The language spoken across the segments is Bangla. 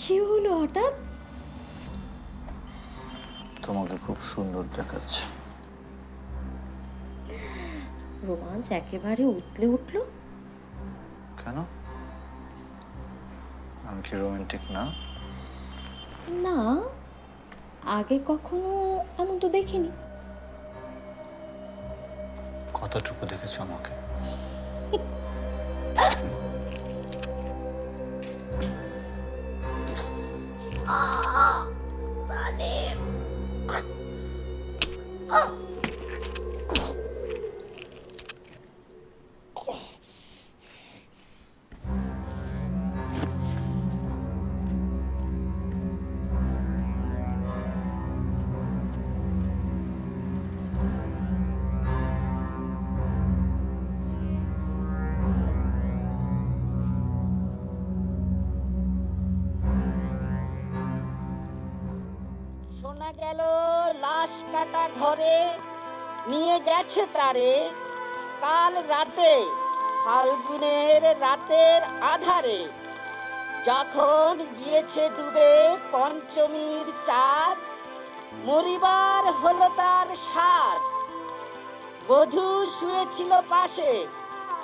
কি হলো হঠাৎ? তোমাকে খুব সুন্দর দেখাচ্ছে। রোমাঞ্চ একেবারে উতলে উঠলো। কেন? আমি কি রোমান্টিক না? না, আগে কখনো এমন তো দেখিনি। কতটুকু দেখেছো আমাকে? শোনা গেল লাশ কাটা ঘরে নিয়ে গেছে তারে কাল রাতে, ফাল্গুনের রাতের আধারে, যখন গিয়েছে ডুবে পঞ্চমীর চাঁদ, মরিবার হলো তার সাথ। বধূ শুয়েছিল পাশে,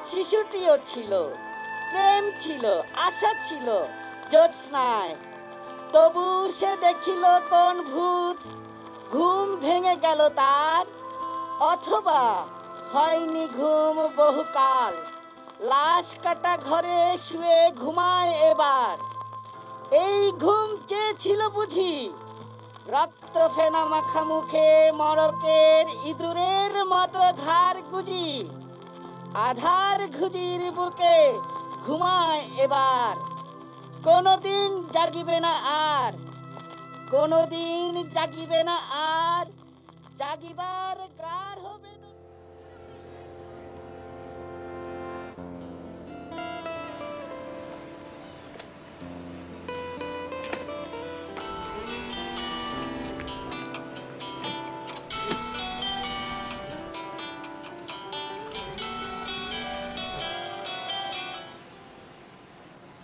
শিশুটিও ছিল, প্রেম ছিল, আশা ছিল জ্যোৎস্নায়। তবু সে দেখিল কোন ভূত, ঘুম ভেঙে গেল তার, অথবা হয়নি ঘুম বহুকাল, লাশ কাটা ঘরে শুয়ে ঘুমায় এবার। এই ঘুম চেয়েছিল বুঝি, রক্ত ফেনা মাখা মুখে মরকের ইঁদুরের মতো ঘাড় গুজি, আধার ঘুজির বুকে ঘুমায় এবার। কোনদিন জাগিবে না আর, কোনদিন জাগিবে না আর, জাগিবার গ্রার হবে না।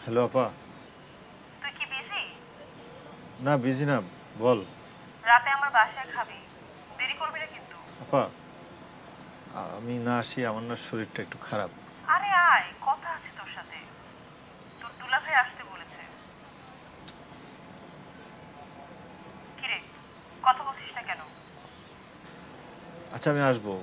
হ্যালো আপা। তুই কি বিজি? না বিজি না, বল। রাতে আমার বাসায় খাবি, দেরি করবি না কিন্তু। আপা, আমি না আসি, আমার না শরীরটা একটু খারাপ। আরে আয়, কথা আছে তোর সাথে। তোর দুলাভাই আসতে বলেছে। কিরে, কথা বলছিস না কেন? আচ্ছা আমি আসবো।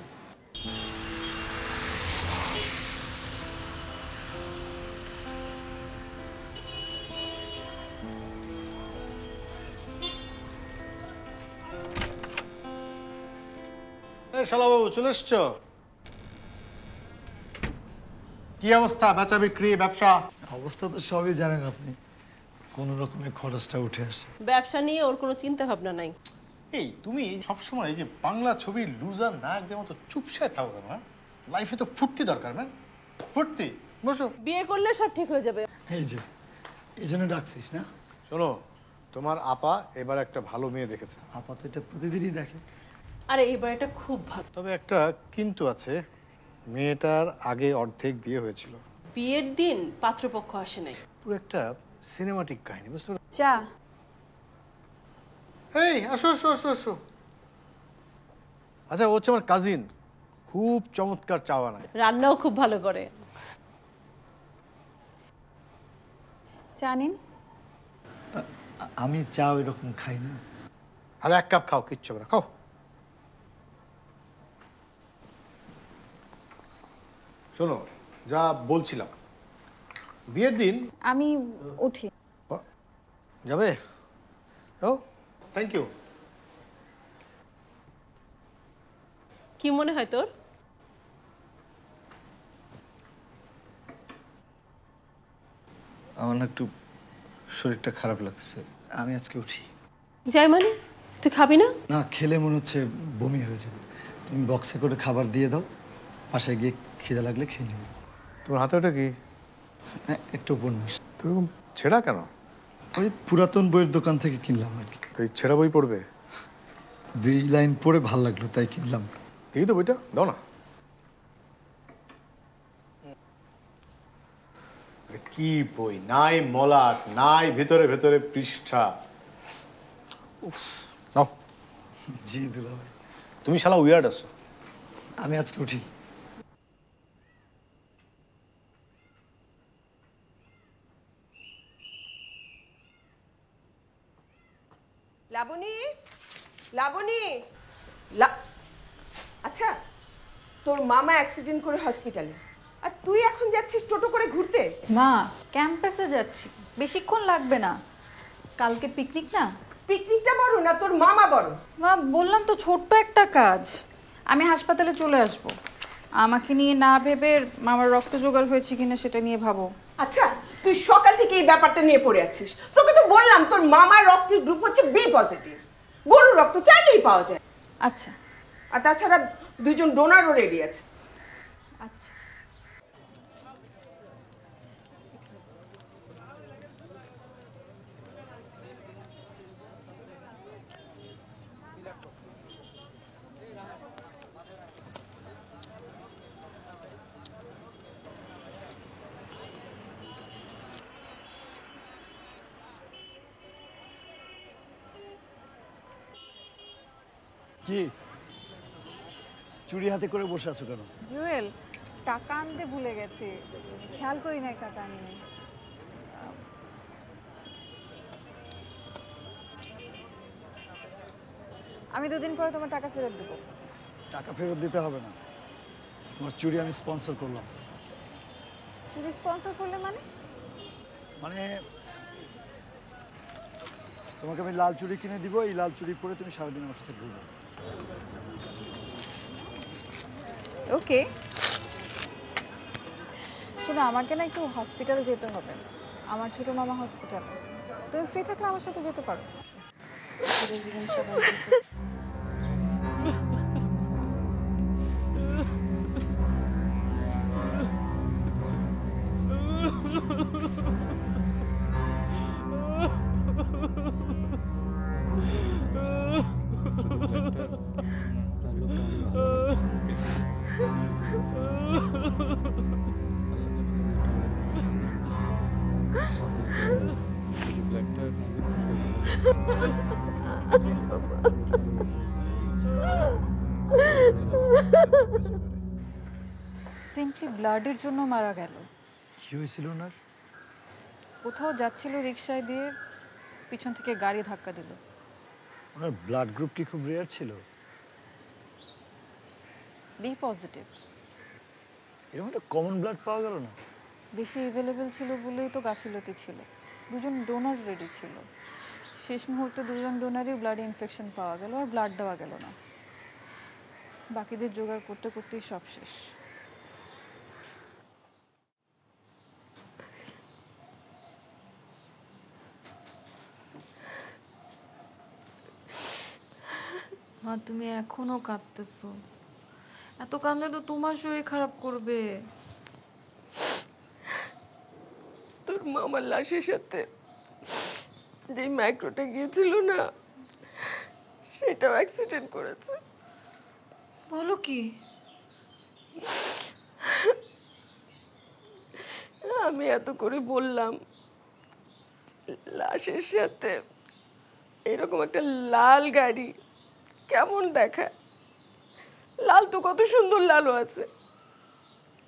শালাবাবু চলে এসছো? কি অবস্থা, বেচা বিক্রি, ব্যবসা? অবস্থা তো সবই জানেন আপনি, কোন রকমের খরচটা উঠে আসে। ব্যবসা নিয়ে ওর কোনো চিন্তা ভাবনা নাই। এই তুমি সবসময় এই যে বাংলা ছবির লুজার নায়কদের মতো চুপসায় থাকো কেন? লাইফে তো ফুর্তি দরকার, ম্যান, ফুর্তি। বসো। বিয়ে করলে সব ঠিক হয়ে যাবে। এই যে এই জন্য ডাকছিস না? শোনো, তোমার আপা এবার একটা ভালো মেয়ে দেখেছে। আপাতত এটা প্রতিদিনই দেখে। আরে এবার এটা খুব ভালো। তবে একটা কিন্তু আছে, মেয়েটার আগে অর্ধেক বিয়ে হয়েছিল। বিয়ের দিন পাত্রপক্ষ আসে নাই। পুরো একটা সিনেমাটিক কাহিনী, বুঝতে পারছো? চা। এই আসো আসো আসো আসো। আচ্ছা, ও হচ্ছে আমার কাজিন, খুব চমৎকার চা বানায়। রান্নাও খুব ভালো করে। চা নিন। আমি চা ওই রকম খাই না। আর এক কাপ খাও, কিচ্ছু হবে না, খাও। শোনো, যা বলছিলাম, বিয়ের দিন আমি উঠি। যাবে? ও থ্যাংক ইউ। কি মনে হয় তোর? আমার না একটু শরীরটা খারাপ লাগছে, আমি আজকে উঠি। যাই মানে, তুই খাবি না? না খেলে মনে হচ্ছে বমি হয়ে যাবে। তুমি বক্সে করে খাবার দিয়ে দাও, বাসায় গিয়ে খিদে লাগলে খেয়ে নেবে। তোমার হাতে ওটা কি? একটা উপন্যাস। তুমি ছেঁড়া কেন? ওই পুরাতন বইয়ের দোকান থেকে কিনলাম আর কি। তো এই ছেঁড়া বই পড়বে? 2 লাইন পড়ে ভাল লাগলো তাই কিনলাম। দেখি তো বইটা, দাও না। কি বই, নাই মলাট, নাই ভেতরে ভেতরে পৃষ্ঠা। নাও, জি দুলাভাই। তুমি শালা উইয়ার্ড আছো। আমি আজকে উঠি। লাবণী, লাবণী, আচ্ছা, তোর মামা অ্যাক্সিডেন্ট করে হসপিটালে, আর তুই এখন যাচ্ছিস টোটো করে ঘুরতে? মা, ক্যাম্পাসে যাচ্ছি, বেশিক্ষণ লাগবে না। কালকে পিকনিক না। পিকনিকটা বড় না তোর মামা বড়? মা, বললাম তো ছোট্ট একটা কাজ। আমি হাসপাতালে চলে আসব। আমাকে নিয়ে না ভেবে মামার রক্ত জোগাড় হয়েছে কিনা সেটা নিয়ে ভাবো। আচ্ছা, তুই সকাল থেকে এই ব্যাপারটা নিয়ে পড়ে আছিস। তোকে তো বললাম তোর মামার রক্তের গ্রুপ হচ্ছে বি পজিটিভ। গরুর রক্ত চাইলেই পাওয়া যায়। আচ্ছা। আর তাছাড়া দুজন ডোনারও রেডি আছে। আচ্ছা। কি চুরি হাতে করে বসে আছো কেন? জুয়েল, টাকা আনতে ভুলে গেছি, খেয়াল করি নাই টাকা আনিনি। আমি 2 দিন পরে তোমার টাকা ফেরত দেবো। টাকা ফেরত দিতে হবে না, তোমার চুরি আমি স্পন্সর করলাম। চুরি স্পন্সর করলে মানে? মানে তোমাকে আমি লাল চুড়ি কিনে দিব, এই লাল চুড়ি পরে তুমি সারাদিন আমার সাথে ঘুরবে। ওকে। শোনো, আমাকে না একটু হসপিটালে যেতে হবে, আমার ছোট মামা হসপিটালে। তুমি ফ্রি থাকলে আমার সাথে যেতে পারো। সিম্পলি ব্লাডের জন্য মারা গেল। কি হয়েছিল ওনার? কোথাও যাচ্ছিল রিকশায় দিয়ে, পিছন থেকে গাড়ি ধাক্কা দিল। ওনার ব্লাড গ্রুপ কি খুব রেয়ার ছিল? B positive. এরকম একটা কমন ব্লাড পাওয়া গেল না? বেশি অ্যাভেলেবেল ছিল বলেই তো গাফিলতি ছিল। 2জন ডোনার রেডি ছিল, শেষ মুহূর্তে 2জন ডোনারই ব্লাডে ইনফেকশন পাওয়া গেল, আর ব্লাড দেওয়া গেল না। বাকিদের জোগাড় করতে করতেই সব শেষ। মা, তুমি এখনো কাঁদতেছো? এত কাঁদলে তো তোমার শরীর খারাপ করবে। তোর মামার লাশের সাথে যে মাইক্রোটা গিয়েছিল না, সেটাও অ্যাক্সিডেন্ট করেছে। বলো কি? আমি এত করে বললাম, লাশের সাথে এরকম একটা লাল গাড়ি কেমন দেখায়? লাল তো কত সুন্দর লালও আছে,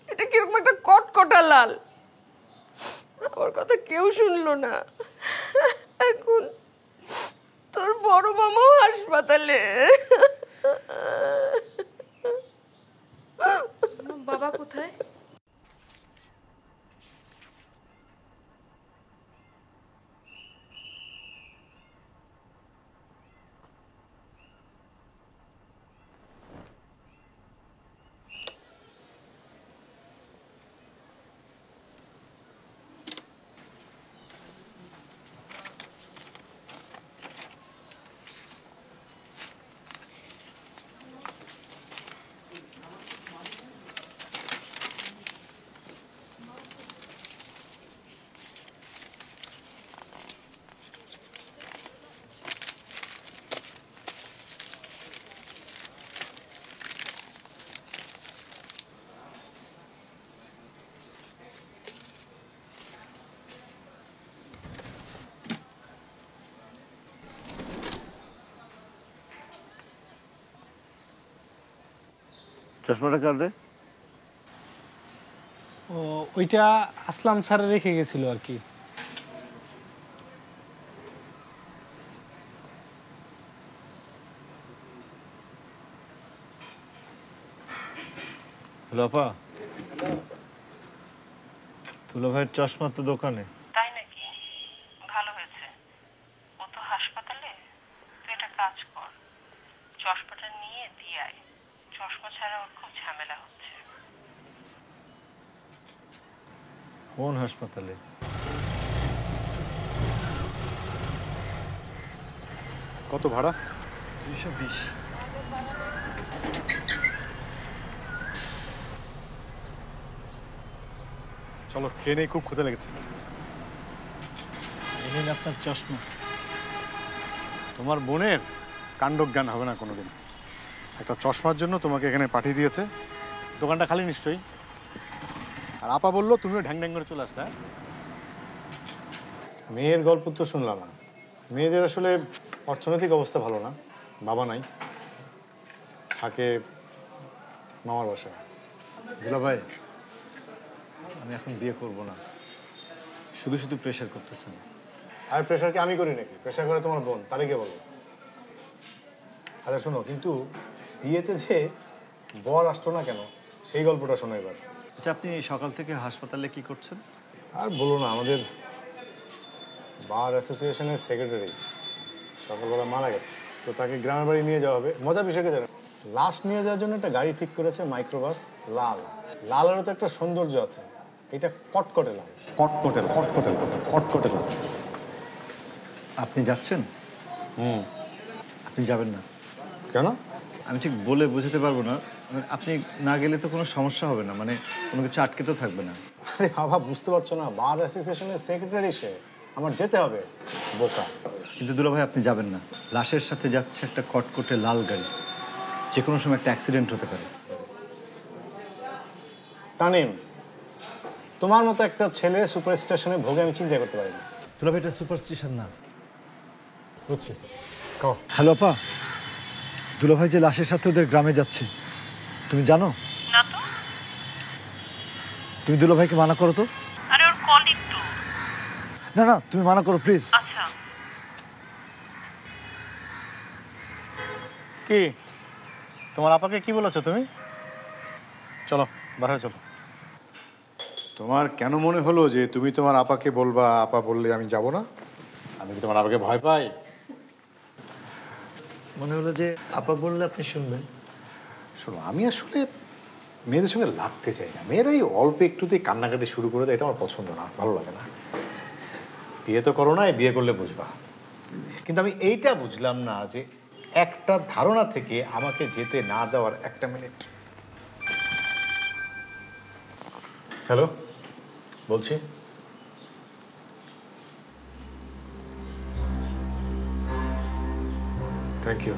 এটা কিরকম একটা কটকটা লাল। আমার কথা কেউ শুনলো না। এখন তোর বড় মামাও হাসপাতালে। বাবা কোথায়? চশমাটা কার রে? ও ওইটা আসলাম স্যার রেখে গেছিল আর কি। হ্যালো আপা, দুলা ভাইয়ের চশমা তো দোকানে। তাই নাকি? ভালো হয়েছে। ও তো হাসপাতালে। তুই একটা কাজ কর, চশমাটা নিয়ে দিয়ে আয়। চশমা ছাড়া ওর খুব ঝামেলা হচ্ছে। কোন হাসপাতালে? কত ভাড়া? 220। চলো খেয়ে নেই, খুব ক্ষুধা লেগেছে। এলেন আপনার চশমা। তোমার বোনের কাণ্ডজ্ঞান হবে না কোনোদিন। একটা চশমার জন্য তোমাকে এখানে পাঠিয়ে দিয়েছে। দোকানটা খালি নিশ্চয়ই। আর আপা বললো তুমিও ঢ্যাং ঢ্যাং করে চলে আসলে। মেয়ের গল্প তো শুনলাম না। মেয়েদের আসলে অর্থনৈতিক অবস্থা ভালো না, বাবা নাই, থাকে মামার বাসায়। দুলা ভাই, আমি এখন বিয়ে করব না, শুধু শুধু প্রেশার করতেছেন। আর প্রেশার কি আমি করি নাকি? প্রেশার করে তোমার বোন, তারই কে বলবো। আচ্ছা শোনো, কিন্তু বিয়েতে যে বর আসতো না কেন, সেই গল্পটা শোনো এবার। আচ্ছা, আপনি সকাল থেকে হাসপাতালে কি করছেন? আর বলো না, আমাদের বার অ্যাসোসিয়েশনের সেক্রেটারি সকালবেলা মারা গেছে, তো তাকে গ্রামের বাড়ি নিয়ে যাওয়া হবে। মজার বিষয়টা জানেন, লাশ নিয়ে যাওয়ার জন্য একটা গাড়ি ঠিক করেছে, মাইক্রোবাস। লাল, লালেরও তো একটা সৌন্দর্য আছে। এটা কটকটে লাল, কটকটে লাল, কটকটে লাল, কটকটে লাল। আপনি যাচ্ছেন? আপনি যাবেন না কেন? আমি ঠিক বলে বোঝাতে পারবো না। আপনি না গেলে তো কোনো সমস্যা হবে না, মানে কোনো কিছু আটকে তো থাকবে না। আরে বাবা, বুঝতে পারছো না, বার অ্যাসোসিয়েশনের সেক্রেটারি সে, আমার যেতে হবে। বোকা। কিন্তু দুলা ভাই, আপনি যাবেন না। লাশের সাথে যাচ্ছে একটা কটকটে লাল গাড়ি, যে কোনো সময় একটা অ্যাক্সিডেন্ট হতে পারে। তানিম, তোমার মতো একটা ছেলে সুপার স্টেশনে ভোগে আমি চিন্তা করতে পারি না। দুলা ভাই, এটা সুপারস্টিশন না। বুঝছি। হ্যালো আপা, দুলা ভাই যে লাশের সাথে ওদের গ্রামে যাচ্ছে, তুমি জানো? না তো। তুমি দুলা ভাইকে মানা করো তো। আরে ওর কলিগ তো। না না, তুমি মানা করো প্লিজ। আচ্ছা। কি তোমার আপাকে কি বলেছো তুমি? চলো বাইরে চলো। তোমার কেন মনে হলো যে তুমি তোমার আপাকে বলবা, আপা বললে আমি যাব না? আমি কি তোমার আপাকে ভয় পাই? মনে হলো যে আপা বললে আপনি শুনবেন। শোনো, আমি আসলে মেয়েদের সঙ্গে লাগতে চাই না। মেয়েরা এই অল্প একটুতেই কান্নাকাটি শুরু করে দেয়, এটা আমার পছন্দ না, ভালো লাগে না। বিয়ে তো করো না, বিয়ে করলে বুঝবা। কিন্তু আমি এইটা বুঝলাম না যে একটা ধারণা থেকে আমাকে যেতে না দেওয়ার। একটা মিনিট। হ্যালো, বলছি। Thank you.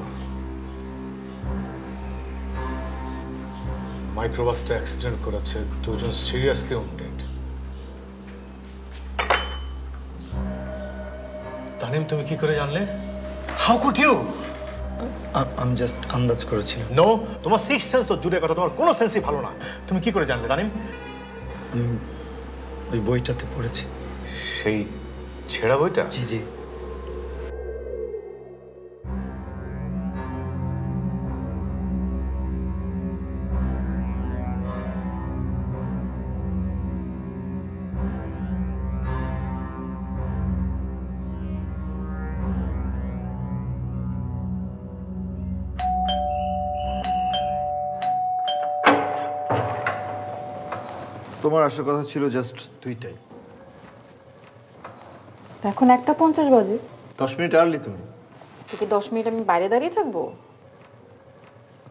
মাইক্রোবাসটা অ্যাক্সিডেন্ট করেছে, দুজন সিরিয়াসলি উন্ডেড। তানিম, তুমি কি করে জানলে? How could you? আমি জাস্ট আন্দাজ করেছিলাম। নো, তোমার সিক্স সেন্স তো জুড়ে কথা, তোমার কোনো সেন্সই ভালো না। তুমি কি করে জানলে তানিম? আমি ওই বইটাতে পড়েছি। সেই ছেঁড়া বইটা? জি জি। তোমার আসার কথা ছিল জাস্ট 2টায়। এখন 1:50 বাজে। 10 মিনিট আর্লি তুমি। তো কি 10 মিনিট আমি বাইরে দাঁড়িয়ে থাকবো?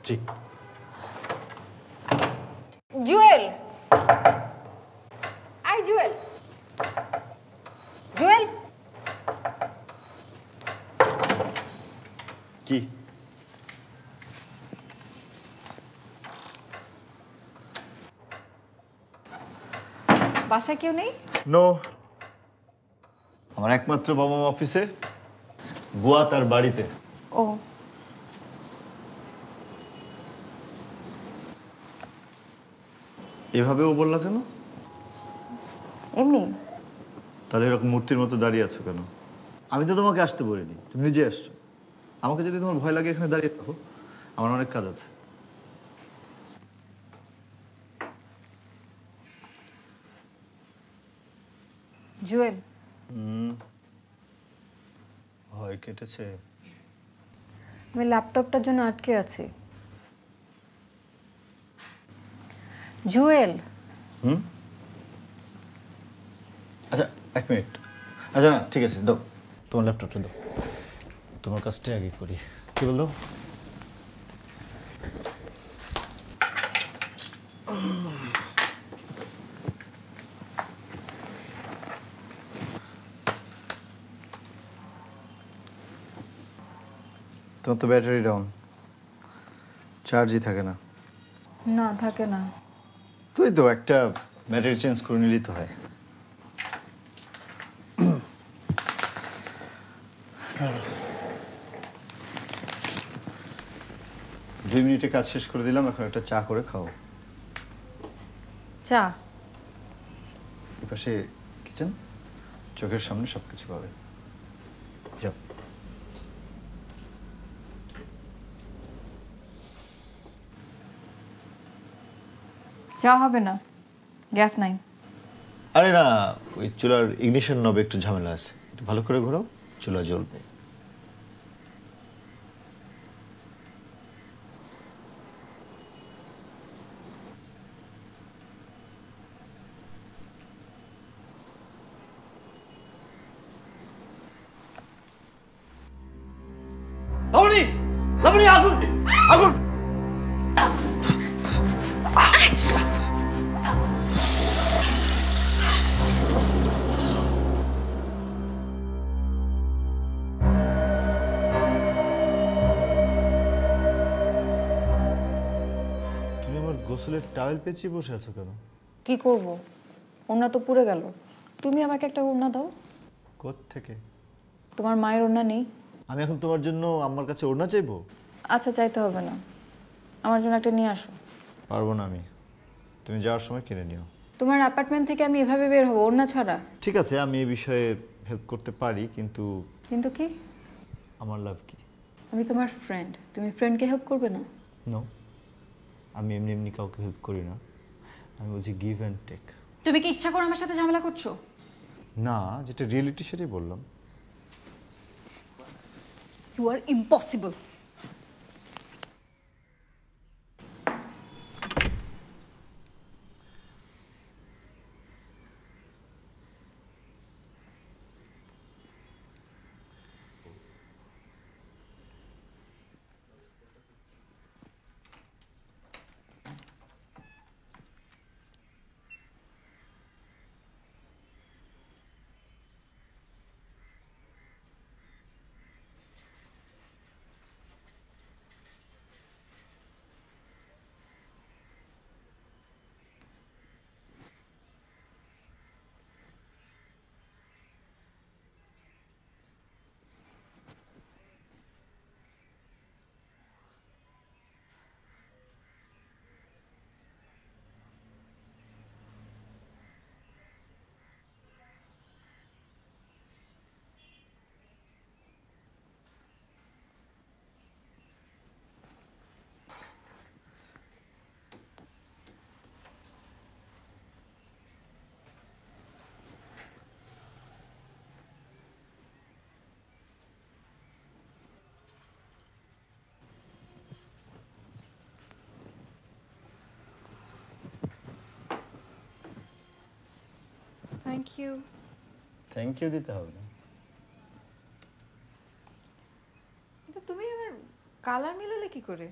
জি। জুয়েল, আই জুয়েল, জুয়েল। কি? বাসায় কেউ নেই? নো, আমার একমাত্র বাবা মা অফিসে, বুয়া তার বাড়িতে। ও এভাবে ও বললা কেন? এমনি। তাহলে এরকম মূর্তির মতো দাঁড়িয়ে আছো কেন? আমি তো তোমাকে আসতে বলিনি, তুমি নিজে আসছো। আমাকে যদি তোমার ভয় লাগে এখানে দাঁড়িয়ে থাকো, আমার অনেক কাজ আছে। জুয়েল, ভয় কেটেছে? আমি ল্যাপটপটার জন্য আটকে আছি। জুয়েল, আচ্ছা 1 মিনিট। আচ্ছা না ঠিক আছে, দাও তোমার ল্যাপটপটা দাও, তোমার কাজটা আগে করি। কি বল দাও? তোমার তো ব্যাটারি ডাউন, চার্জই থাকে না। না থাকে না। তুই তো একটা ব্যাটারি চেঞ্জ করে নিলেই তো হয়। দুই মিনিটে কাজ শেষ করে দিলাম, এখন একটা চা করে খাও। চা? এপাশে কিচেন, চোখের সামনে সবকিছু পাবে। যাও। চা হবে না, গ্যাস নাই। আরে না, ওই চুলার ইগনিশন নবে একটু ঝামেলা আছে, একটু ভালো করে ঘোরাও, চুলা জ্বলবে। লাবণী, লাবণী, আগুন, আগুন! তুমি আমার গোসলের টাওয়েল পেঁচিয়ে বসে আছো কেন? কি করব, ওড়না তো পুড়ে গেল। তুমি আমাকে একটা ওড়না দাও। কোত্থেকে? তোমার মায়ের ওড়না নেই? আমি এখন তোমার জন্য আমার কাছে ওড়না চাইবো? আচ্ছা, চাইতে হবে না, আমার জন্য একটা নিয়ে আসো। পারবো না আমি, তুমি যাওয়ার সময় কিনে নিও। তোমার অ্যাপার্টমেন্ট থেকে আমি এভাবে বের হবো ওড়না ছাড়া? ঠিক আছে, আমি এই বিষয়ে হেল্প করতে পারি, কিন্তু কিন্তু কি? আমার লাভ কি? আমি তোমার ফ্রেন্ড, তুমি ফ্রেন্ডকে হেল্প করবে না? নো, আমি এমনি এমনি কাউকে হেল্প করি না, আমি বলছি গিভ অ্যান্ড টেক। তুমি কি ইচ্ছা করে আমার সাথে ঝামেলা করছো? না, যেটা রিয়েলিটি সেটাই বললাম। You are impossible. Thank you. Thank you দিতে হবে না। কিন্তু তুমি আমার কালার মিলালে কি করে?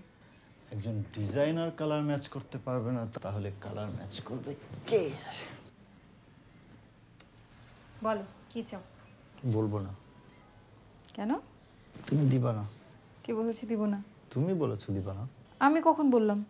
একজন ডিজাইনার কালার ম্যাচ করতে পারবে না, তাহলে কালার ম্যাচ করবে কে? বলো কি চাও? বলবো না। কেন? তুমি দিবা না। কে বলেছি দিব না? তুমি বলেছো দিবা না। আমি কখন বললাম?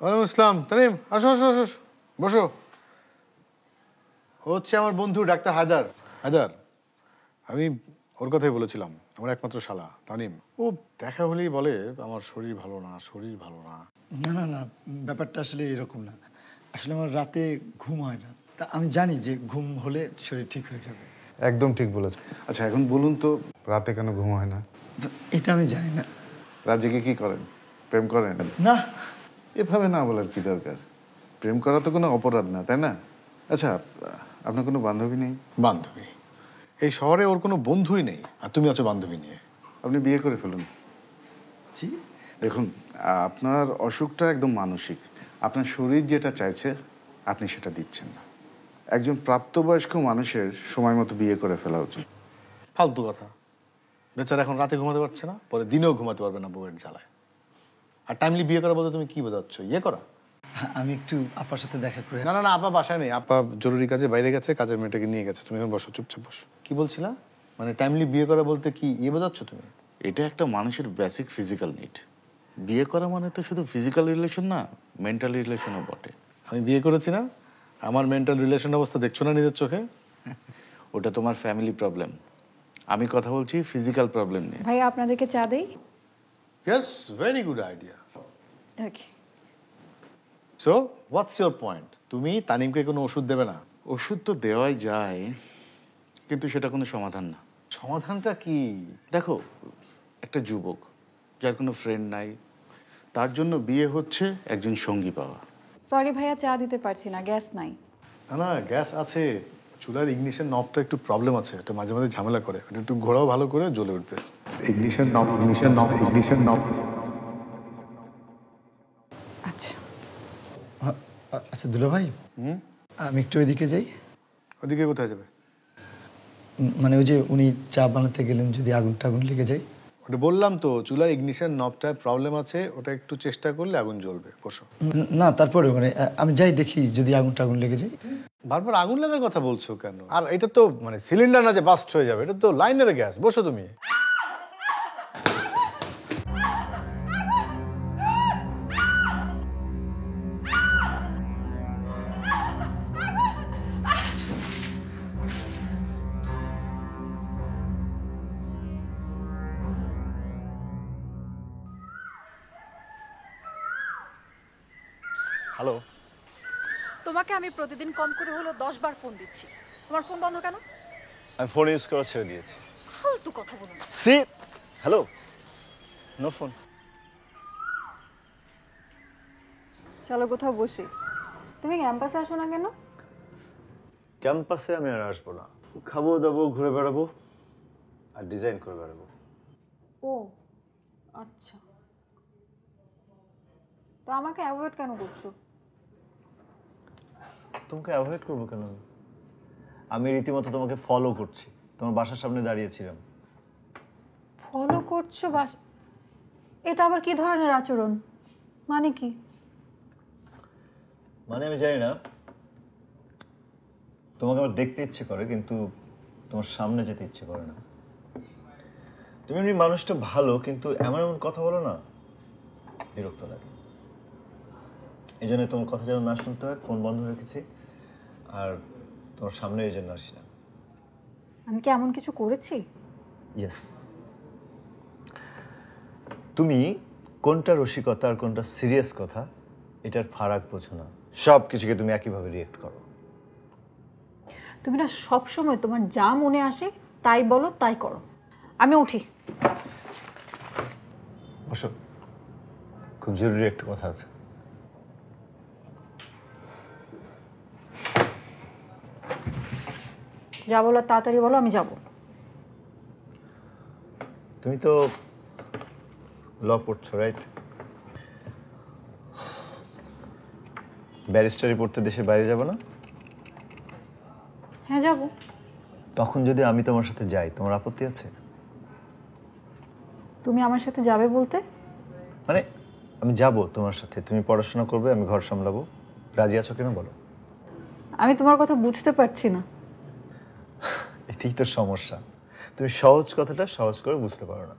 ওয়ালাইকুম আসসালাম। তানিম, আসো আসো আসো আসো। বসো। ও হচ্ছে আমার বন্ধু ডাক্তার হায়দার। হায়দার, আমি ওর কথাই বলেছিলাম, আমার একমাত্র শালা তানিম। ও দেখা হলেই বলে আমার শরীর ভালো না, শরীর ভালো না। না না না, ব্যাপারটা আসলে এরকম না। আসলে আমার রাতে ঘুম হয় না, তা আমি জানি যে ঘুম হলে শরীর ঠিক হয়ে যাবে। একদম ঠিক বলেছ। আচ্ছা এখন বলুন তো, রাতে কেন ঘুম হয় না? এটা আমি জানি না। রাত জেগে কি করেন? প্রেম করেন? না, এভাবে না বলার কি দরকার? প্রেম করা তো কোনো অপরাধ না, তাই না? আচ্ছা, আপনার কোনো বান্ধবী নেই? বান্ধবী? এই শহরে ওর কোনো বন্ধুই নেই, আর তুমি আছো বান্ধবী নিয়ে। আপনি বিয়ে করে ফেলুন। জি। দেখুন, আপনার অসুখটা একদম মানসিক। আপনার শরীর যেটা চাইছে আপনি সেটা দিচ্ছেন না। একজন প্রাপ্তবয়স্ক মানুষের সময় মতো বিয়ে করে ফেলা উচিত। ফালতু কথা। বেচারা এখন রাতে ঘুমাতে পারছে না, পরে দিনেও ঘুমাতে পারবে না বউয়ের জ্বালায়। আর টাইমলি বিয়ে করা বলতে তুমি কি বোঝাচ্ছ? ইয়ে করা? আমি একটু আপার সাথে দেখা করে না না না, আপা বাসায় নেই। আপা জরুরি কাজে বাইরে গেছে, কাজের মেয়েটাকে নিয়ে গেছে। তুমি এখন বসো, চুপচাপ বসো। কি বলছিলা? মানে টাইমলি বিয়ে করা বলতে কি ইয়ে বোঝাচ্ছ তুমি? এটা একটা মানুষের বেসিক ফিজিক্যাল নিড। বিয়ে করা মানে তো শুধু ফিজিক্যাল রিলেশন না, মেন্টাল রিলেশনও বটে। আমি বিয়ে করেছি না, আমার মেন্টাল রিলেশন অবস্থা দেখছো না নিজের চোখে? ওটা তোমার ফ্যামিলি প্রবলেম, আমি কথা বলছি ফিজিক্যাল প্রবলেম নিয়ে। ভাই আপনাদেরকে চা দেই? Yes, very good idea. Okay. So what's your point? তুমি তানিমকে কোনো ওষুধ দেবে না? ওষুধ তো দেওয়াই যায়, কিন্তু সেটা কোনো সমাধান না। সমাধানটা কি? দেখো, একটা যুবক যার কোনো ফ্রেন্ড নাই, তার জন্য বিয়ে হচ্ছে একজন সঙ্গী পাওয়া। সরি ভাইয়া, চা দিতে পারছি না, গ্যাস নাই। না না, গ্যাস আছে। চুলার ইগনিশন নবটা একটু প্রবলেম আছে, এটা মাঝে মাঝে ঝামেলা করে। এটা একটু ঘোরাও ভালো করে, জ্বলে উঠবে। ইগনিশন নব, ইগনিশন নব, ইগনিশন নব। আচ্ছা আচ্ছা দুলা ভাই, আমি একটু ওইদিকে যাই। ওদিকে কোথায় যাবে? মানে ওই যে উনি চা বানাতে গেলেন, যদি আগুন টাগুন লেগে যায়। ওটা বললাম তো, চুলার ইগনিশন নবটায় প্রবলেম আছে, ওটা একটু চেষ্টা করলে আগুন জ্বলবে। বসো। না তারপরে মানে আমি যাই, দেখি যদি আগুন টাগুন লেগে যায়। বারবার আগুন লাগার কথা বলছো কেন? আর এটা তো মানে সিলিন্ডার না যে বাস্ট হয়ে যাবে, এটা তো লাইনের গ্যাস। বসো তুমি। হ্যালো। তোমাকে আমি প্রতিদিন কম করে হলো 10 বার ফোন দিচ্ছি, তোমার ফোন বন্ধ কেন? আমি ফোন ইউজ করা ছেড়ে দিয়েছি। ফালতু কথা বলো না। See hello, no phone. চলো কোথাও বসি। তুমি ক্যাম্পাসে আসো না কেন? ক্যাম্পাসে আমি আর আসবো না। খাবো দাবো, ঘুরে বেড়াবো আর ডিজাইন করে বেড়াবো। ও আচ্ছা, তো আমাকে অ্যাভয়েড কেন করছো? তোমাকে অ্যাভয়েড করবো কেন? আমি রীতিমতো তোমাকে ফলো করছি, তোমার বাসার সামনে দাঁড়িয়েছিলাম। ফলো করছো? বাস, এটা আবার কি ধরনের আচরণ? মানে কি? মানে আমি জানি না, তোমাকে আমার দেখতে ইচ্ছে করে কিন্তু তোমার সামনে যেতে ইচ্ছে করে না। তুমি এমনি মানুষটা ভালো, কিন্তু এমন এমন কথা বলো না, বিরক্ত লাগে। এই জন্য তোমার কথা যেন না শুনতে হয়, ফোন বন্ধ রেখেছি। আর তোমার সামনে এই জন্য আসি না। আমি কি এমন কিছু করেছি? ইয়েস। তুমি কোনটা রসিকতা আর কোনটা সিরিয়াস কথা এটার ফারাক বোঝো না। সব কিছুকে তুমি একইভাবে রিয়েক্ট করো। তুমি না সব সময় তোমার যা মনে আসে তাই বলো, তাই করো। আমি উঠি। বসো, খুব জরুরি একটা কথা আছে। যা বলো তাড়াতাড়ি বলো, আমি যাব। তুমি তো ল পড়ছো, রাইট? ব্যারিস্টারি পড়তে দেশের বাইরে যাবো না? হ্যাঁ যাব। তখন যদি আমি তোমার সাথে যাই, তোমার আপত্তি আছে? তুমি আমার সাথে যাবে বলতে? মানে আমি যাব তোমার সাথে, তুমি পড়াশোনা করবে, আমি ঘর সামলাবো। রাজি আছো কিনা বলো? আমি তোমার কথা বুঝতে পারছি না। এটাই তো সমস্যা, তুমি সহজ কথাটা সহজ করে বুঝতে পারো না।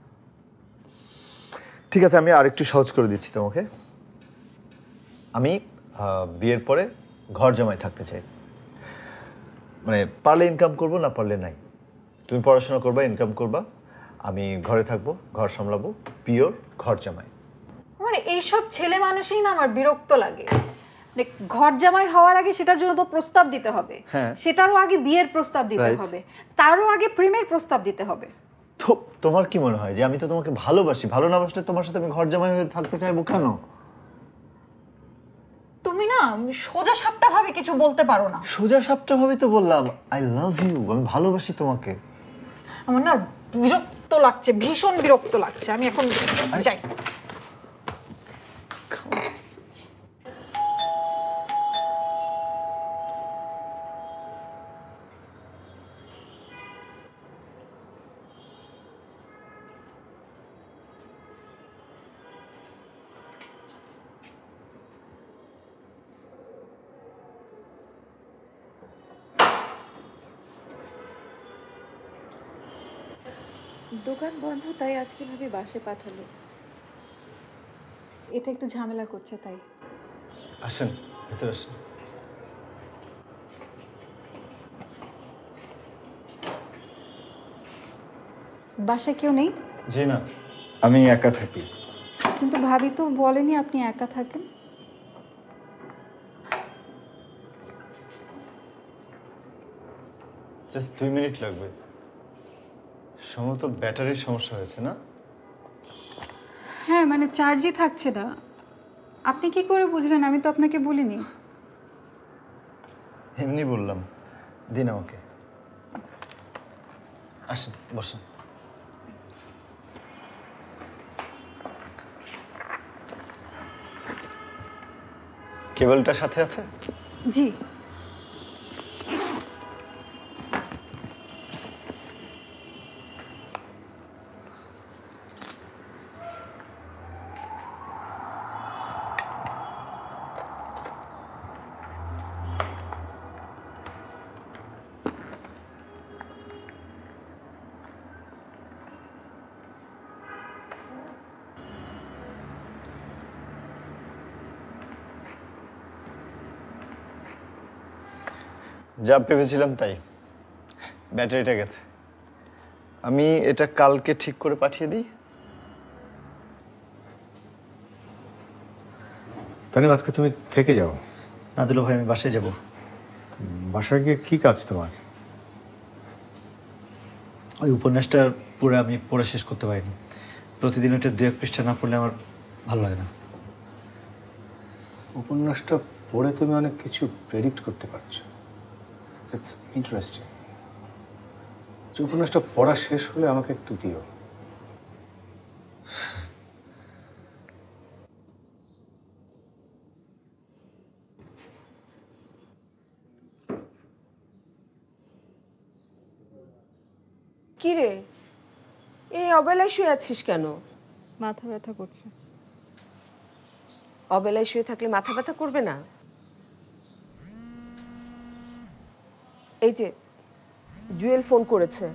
ঠিক আছে, আমি আরেকটু সহজ করে দিচ্ছি তোমাকে। আমি বিয়ের পরে ঘর জামাই থাকতে চাই, মানে পারলে ইনকাম করব, না পারলে নাই। তুমি পড়াশোনা করবা, ইনকাম করবা, আমি ঘরে থাকবো, ঘর সামলাবো, পিওর ঘর জামাই। আমার এইসব ছেলে মানুষই না আমার বিরক্ত লাগে। মানে ঘর জামাই হওয়ার আগে সেটার জন্য তো প্রস্তাব দিতে হবে, হ্যাঁ। সেটারও আগে বিয়ের প্রস্তাব দিতে Right. হবে, তারও আগে প্রেমের প্রস্তাব দিতে হবে। তো তোমার কি মনে হয় যে আমি তো তোমাকে ভালোবাসি, ভালো না বাসলে তোমার সাথে আমি ঘর জামাই হয়ে থাকতে চাইবো কেন? তুমি না সোজা সাপটা ভাবে কিছু বলতে পারো না। সোজা সাপটা ভাবে তো বললাম, আই লাভ ইউ, আমি ভালোবাসি তোমাকে। আমার না বিরক্ত লাগছে, ভীষণ বিরক্ত লাগছে, আমি এখন যাই। দোকান বন্ধ, তাই আজকে ভাবি বাসে পাঠালো। এটা একটু ঝামেলা করছে তাই। আসেন ভেতরে আসেন। বাসায় কেউ নেই? জি না, আমি একা থাকি। কিন্তু ভাবি তো বলেনি আপনি একা থাকেন। জাস্ট 2 মিনিট লাগবে। সম্ভবত ব্যাটারির সমস্যা হয়েছে না? হ্যাঁ, মানে চার্জই থাকছে না। আপনি কি করে বুঝলেন? আমি তো আপনাকে বলিনি। এমনি বললাম, দিন আমাকে। আসেন বসেন। কেবলটা সাথে আছে? জি। যা ভেবেছিলাম তাই, ব্যাটারিটা গেছে। আমি এটা কালকে ঠিক করে পাঠিয়ে দিই। তাহলে আজকে তুমি থেকে যাও। না দিল ভাই, আমি বাসায় যাব। বাসায় গিয়ে কি কাজ তোমার? ওই উপন্যাসটা পুরো আমি পড়ে শেষ করতে পারিনি। প্রতিদিন ওইটা 2-1 পৃষ্ঠা না পড়লে আমার ভালো লাগে না। উপন্যাসটা পড়ে তুমি অনেক কিছু প্রেডিক্ট করতে পারছো। It's interesting. যে উপন্যাসটা পড়া শেষ হলে আমাকে একটু দিও। কি রে, এই অবেলায় শুয়ে আছিস কেন? মাথা ব্যথা করছে। অবেলায় শুয়ে থাকলে মাথা ব্যথা করবে না? এই যে জুয়েল ফোন করেছে,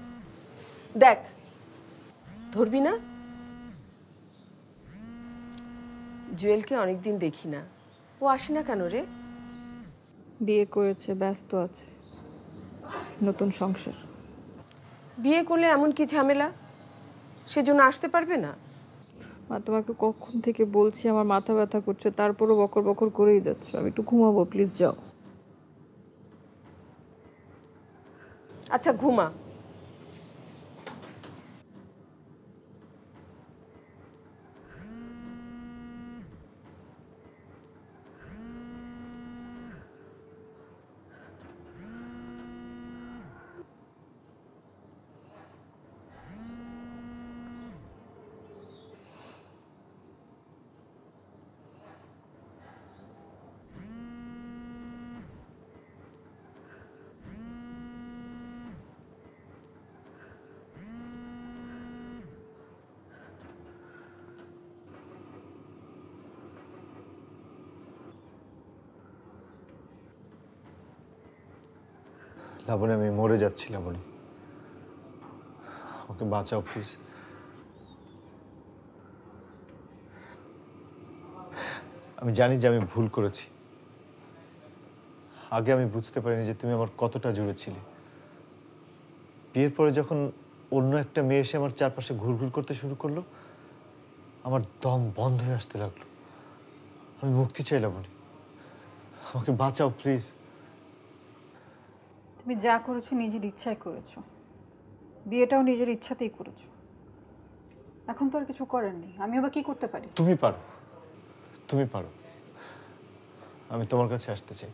দেখ। ধরবি না? জুয়েলকে অনেকদিন দেখি না, ও আসে না কেন রে? বিয়ে করেছে, ব্যস্ত আছে, নতুন সংসার। বিয়ে করলে এমন কি ঝামেলা, সেজন্য আসতে পারবে না? মা, তোমাকে কখন থেকে বলছি আমার মাথা ব্যথা করছে, তারপরও বকর বকর করেই যাচ্ছে। আমি একটু ঘুমাবো, প্লিজ যাও। আচ্ছা ঘুমা। লাবণী, আমি মরে যাচ্ছি লাবণী, ওকে বাঁচাও প্লিজ। আমি জানি যে আমি ভুল করেছি। আগে আমি বুঝতে পারিনি যে তুমি আমার কতটা জুড়ে ছিলে। বিয়ের পরে যখন অন্য একটা মেয়ে এসে আমার চারপাশে ঘুরঘুর করতে শুরু করলো, আমার দম বন্ধ হয়ে আসতে লাগলো। আমি মুক্তি চাইলাম, আমাকে বাঁচাও প্লিজ। তুমি যা করেছো নিজের ইচ্ছায় করেছো, বিয়েটাও নিজের ইচ্ছাতেই করেছো। এখন তো আর কিছু করার নেই, আমি আবার কি করতে পারি? তুমি পারো, তুমি পারো। আমি তোমার কাছে আসতে চাই,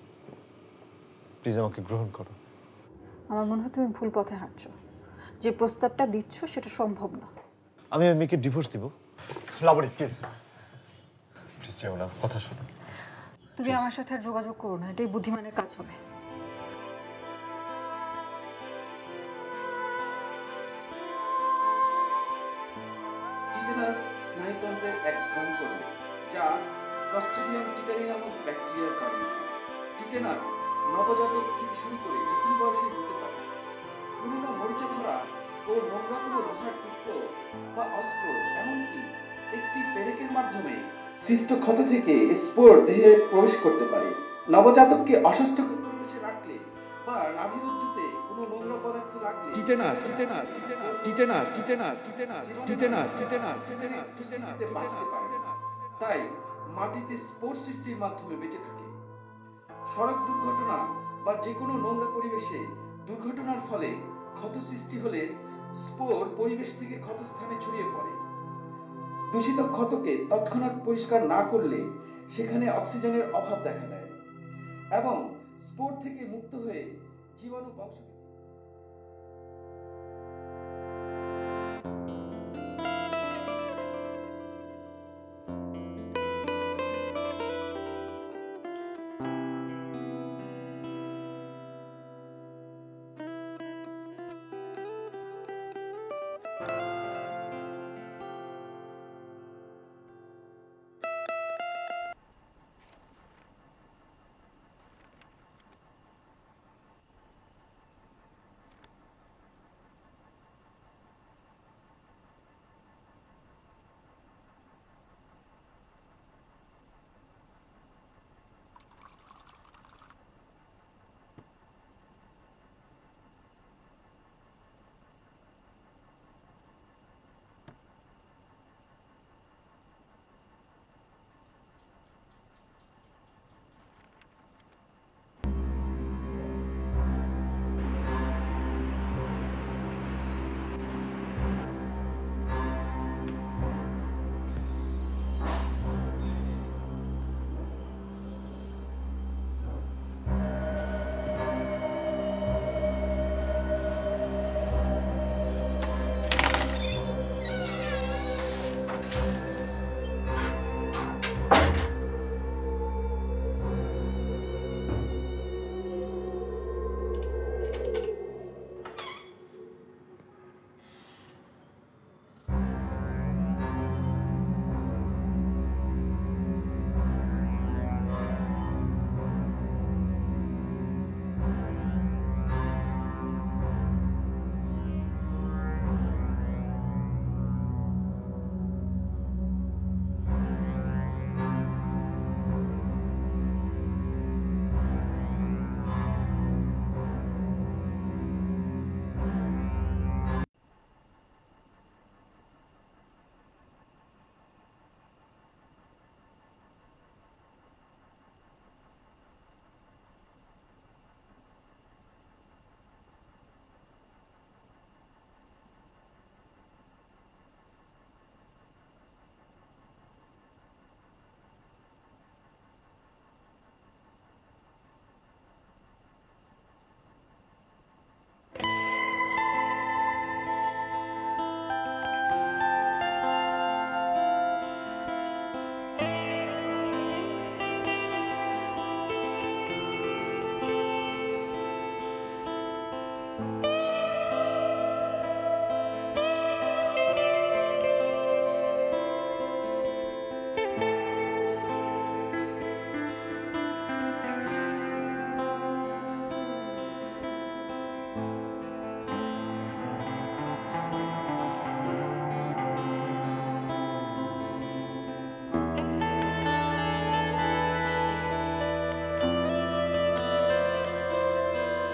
প্লিজ আমাকে গ্রহণ করো। আমার মনে হয় তুমি ভুল পথে হাঁটছো। যে প্রস্তাবটা দিচ্ছ সেটা সম্ভব না। আমি ওই মেয়েকে ডিভোর্স দিব। লাবণী প্লিজ, প্লিজ যেও না, কথা শোনো। তুমি আমার সাথে আর যোগাযোগ করো না, এটাই বুদ্ধিমানের কাজ হবে। টিটেনাস স্নায়ুতন্ত্রের এক ভয়ঙ্কর রোগ, যা ক্লস্ট্রিডিয়াম টিটানি নামক ব্যাকটেরিয়ার কারণে। টিটেনাস নবজাতক থেকে শুরু করে যে কোনো বয়সে হতে পারে। পুরোনো মরিচা ধরা ও নোংরা কোনো লোহার টুকরো বা অস্ত্র, এমনকি একটি পেরেকের মাধ্যমে সৃষ্ট ক্ষত থেকে স্পোর দেহে প্রবেশ করতে পারে। নবজাতককে অস্বাস্থ্যকর পরিবেশে রাখলে বা নাভিরজ্জুতে কোনো নোংরা পদার্থ লাগলে tetanus tetanus tetanus tetanus tetanus tetanus tetanus tetanus tetanus বাঁচতে পারে। তাই মাটিতে স্পোর সৃষ্টির মাধ্যমে বেঁচে থাকে। সড়ক দুর্ঘটনা বা যে কোনো নোংরা পরিবেশে দুর্ঘটনার ফলে ক্ষত সৃষ্টি হলে স্পোর পরিবেশ থেকে ক্ষতস্থানে ছড়িয়ে পড়ে। দূষিত ক্ষতকে তৎক্ষণাৎ পরিষ্কার না করলে সেখানে অক্সিজেনের অভাব দেখা দেয় এবং স্পোর থেকে মুক্ত হয়ে জীবাণু বংশ।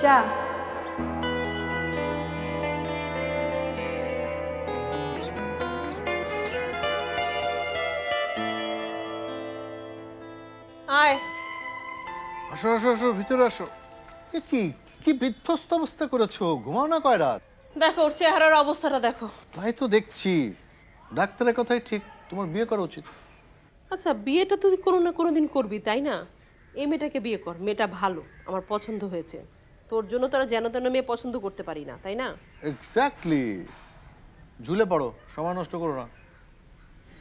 চা। আয় আসো আসো আসো, ভিতরে আসো। এ কি কি বিধ্বস্ত অবস্থা করেছো? ঘুমাও না কয় রাত? দেখো ওর চেহারার অবস্থাটা দেখো। তাই তো দেখছি, ডাক্তারের কথাই ঠিক, তোমার বিয়ে করা উচিত। আচ্ছা বিয়েটা তুই কোনো না কোনো দিন করবি তাই না? এই মেয়েটাকে বিয়ে কর, মেয়েটা ভালো, আমার পছন্দ হয়েছে। তোর জন্য তোরা যেন তেন মেয়ে পছন্দ করতে পারি না, তাই না? এক্স্যাক্টলি। ঝুলে পড়ো, সময় নষ্ট করো না।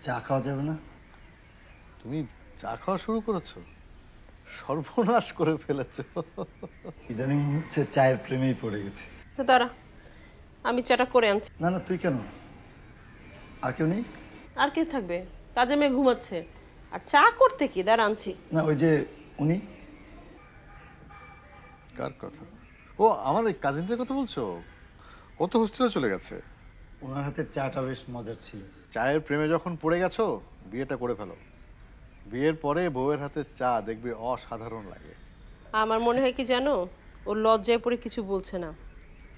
চা খাওয়া যাবে না? তুমি চা খাওয়া শুরু করেছো? সর্বনাশ করে ফেলেছো। ইদানিং হচ্ছে চায়ের প্রেমেই পড়ে গেছে। তো দাঁড়া, আমি চাটা করে আনছি। না না, তুই কেন? আর কেউ নেই? আর কে থাকবে? কাজে মেয়ে ঘুমাচ্ছে। আর চা করতে কি, দাঁড়া আনছি। না ওই যে উনি। কার কথা? ও আমার এই কাজিনটার কথা বলছো? কত হোস্টেলে চলে গেছে। ওনার হাতের চাটা বেশ মজার ছিল। চায়ের প্রেমে যখন পড়ে গেছো, বিয়েটা করে ফেলো। বিয়ের পরে বউয়ের হাতের চা দেখবে অসাধারণ লাগে। আমার মনে হয় কি জানো, ওর লজ্জায় পড়ে কিছু বলছে না।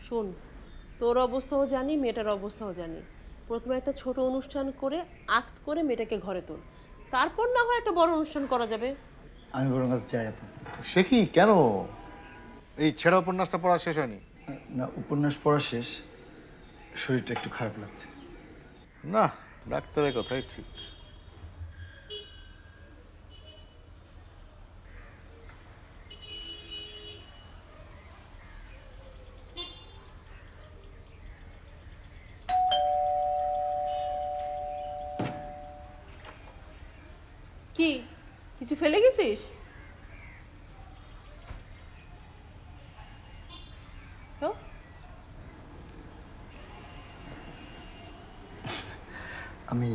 শোন, তোর অবস্থাও জানি, মেয়েটার অবস্থাও জানি। প্রথমে একটা ছোট অনুষ্ঠান করে আক্ট করে মেয়েটাকে ঘরে তোল, তারপর না হয় একটা বড় অনুষ্ঠান করা যাবে। আমি বরং আজ যাই আপু। সে কি, কেন? এই ছেঁড়া উপন্যাসটা পড়া শেষ হয়নি? না, উপন্যাস পড়া শেষ, শরীরটা একটু খারাপ লাগছে। না, ডাক্তারের কথাই ঠিক। কি কিছু ফেলে গেছিস? তো আমি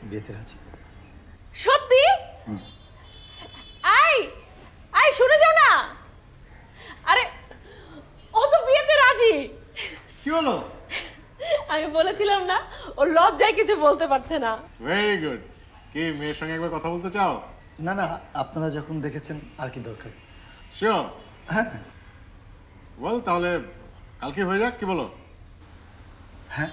বিয়েতে রাজি। সত্যি? আই আই শুনে যাও না। আরে ও তো বিয়েতে রাজি। কি হলো? আমি বলেছিলাম না, ও লজ্জায় কিছু বলতে পারছে না। Very good. কি মেয়ের সঙ্গে একবার কথা বলতে চাও? না না, আপনারা যখন দেখেছেন আর কি দরকার। শিওর? হ্যাঁ। বল তাহলে কালকে হয়ে যাক, কি বলো? হ্যাঁ।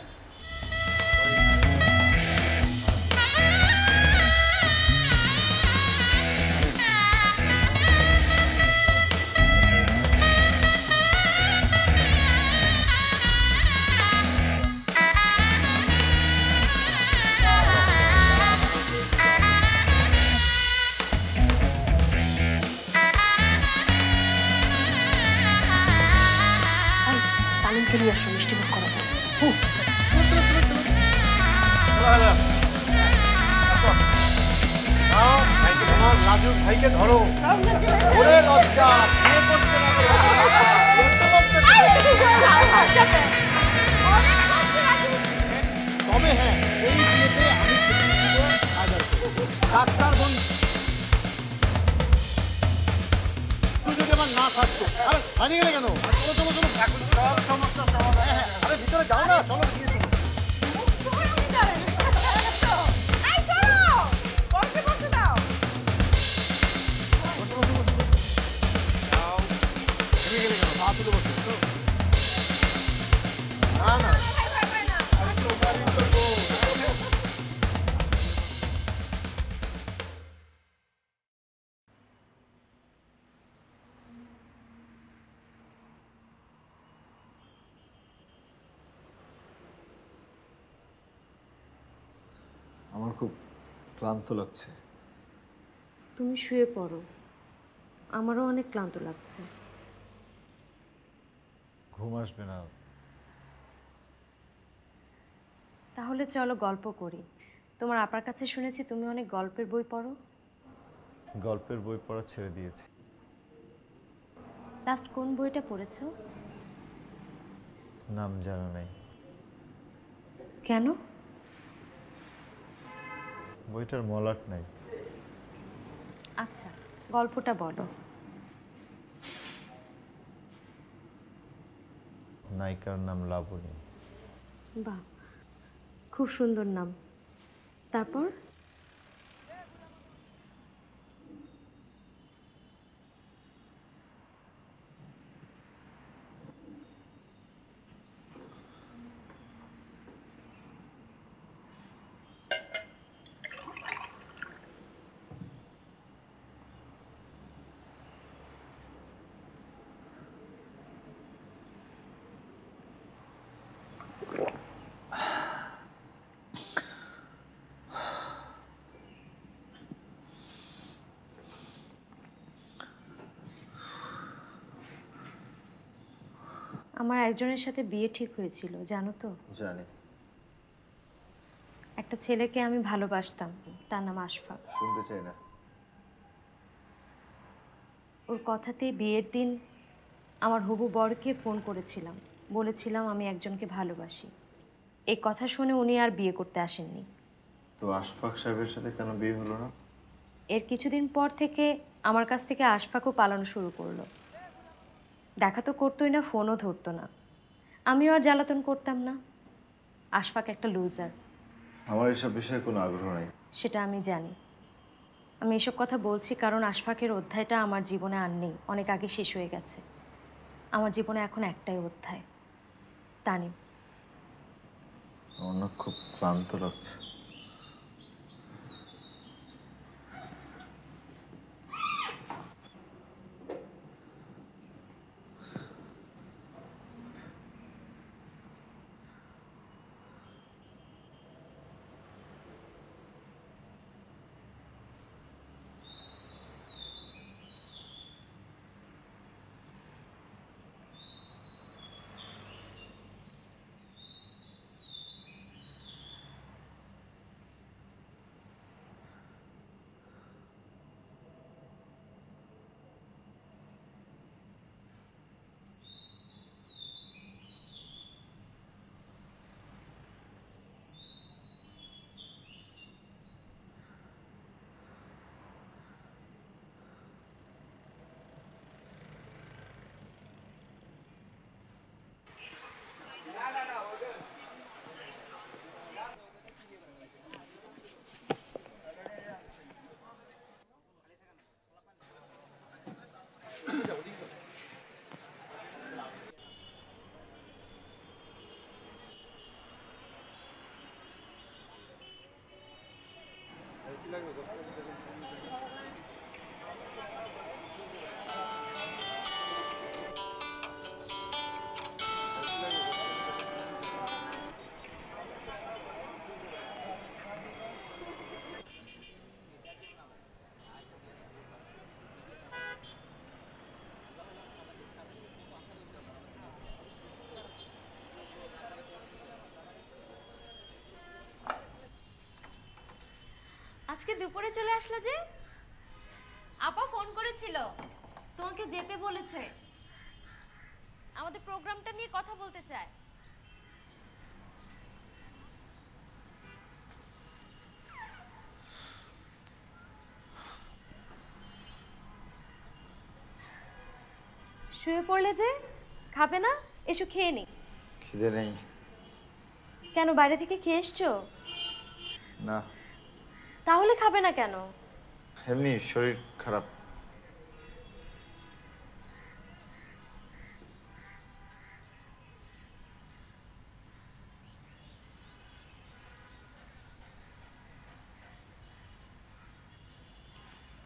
লাজুক ভাইকে ধরো। লজ্জা বিয়ে করতে না তবে হ্যাঁ, এই বিয়েতে আমি ডাক্তার বন্ধু যদি আমার না থাকতো। আরে হারিয়ে গেলে কেন? চলো চলো চলো, সব সমস্যা সমাধান। হ্যাঁ হ্যাঁ, আরে ভিতরে যাও না, চলো গিয়ে তুমি। আমার খুব ক্লান্ত লাগছে। তুমি শুয়ে পড়ো, আমারও অনেক ক্লান্ত লাগছে। ঘুম আসবে না। তাহলে চলো গল্প করি। তোমার আপার কাছে শুনেছি তুমি অনেক গল্পের বই পড়ো। গল্পের বই পড়া ছেড়ে দিয়েছি। লাস্ট কোন বইটা পড়েছো? নাম জানা নাই। কেন? বইটার মলাট নাই। আচ্ছা, গল্পটা বলো। নায়িকার নাম লাবণী। বাহ, খুব সুন্দর নাম। তারপর? আমার একজনের সাথে বিয়ে ঠিক হয়েছিল, জানো তো? জানি। একটা ছেলেকে আমি ভালোবাসতাম, তার নাম আশফাক। শুনতে চাই না। ওর কথাতেই বিয়ের দিন আমার হবু বরকে ফোন করেছিলাম, বলেছিলাম আমি একজনকে ভালোবাসি। এই কথা শুনে উনি আর বিয়ে করতে আসেননি। তো আশফাক সাহেবের সাথে কেন বিয়ে হলো না? এর কিছুদিন পর থেকে আমার কাছ থেকে আশফাকও পালানো শুরু করলো। দেখা তো করতোই না, ফোনও ধরতো না। আমিও আর জ্বালাতন করতাম না। আশফাক একটা লুজার। আমার এসব বিষয়ে কোনো আগ্রহ নেই। সেটা আমি জানি। আমি এসব কথা বলছি কারণ আশফাকের অধ্যায়টা আমার জীবনে আর নেই, অনেক আগে শেষ হয়ে গেছে। আমার জীবনে এখন একটাই অধ্যায়, তানিম। আমার না খুব ক্লান্ত লাগছে। আজকে দুপুরে চলে আসলে যে? আপা ফোন করেছিল, তোমাকে যেতে বলেছে, আমাদের প্রোগ্রামটা নিয়ে কথা বলতে চায়। শুয়ে পড়লে যে? খাবে না? এসো খেয়ে নি। খিদে নেই। কেন, বাইরে থেকে খেয়ে এসছো? না। তাহলে খাবে না কেন? এমনি শরীর খারাপ।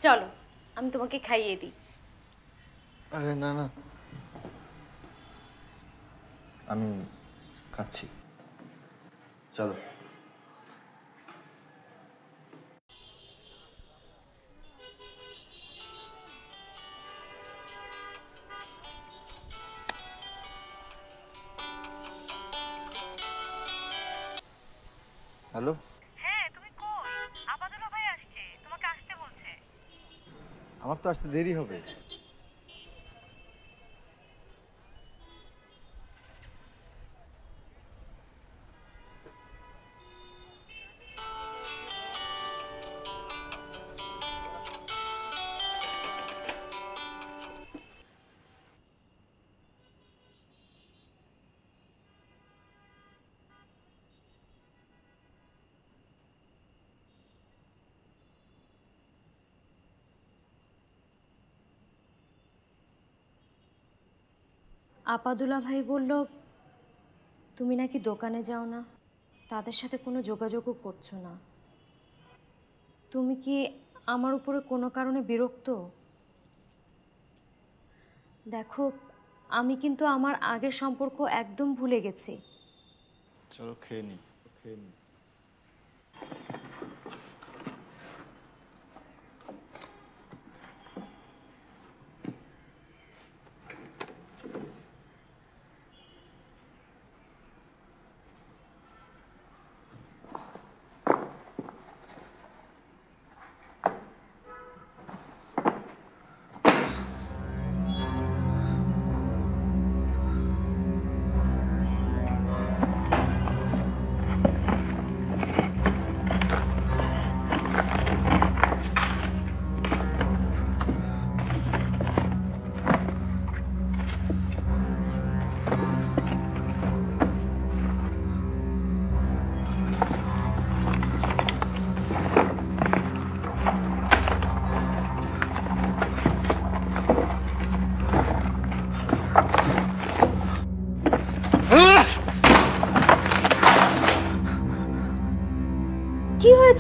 চলো আমি তোমাকে খাইয়ে দিই। আরে না না, আমি খাচ্ছি। চলো। হ্যালো। হ্যাঁ, তুমি কই? আপাদুল্লাহ ভাই আসছে, তোমাকে আসতে বলছে। আমার তো আসতে দেরি হবে। আপাদুল্লাহ ভাই বলল তুমি নাকি দোকানে যাও না, তাদের সাথে কোনো যোগাযোগও করছো না। তুমি কি আমার উপরে কোনো কারণে বিরক্ত? দেখো, আমি কিন্তু আমার আগের সম্পর্ক একদম ভুলে গেছি। চলো খেয়ে নি, খেয়ে নি।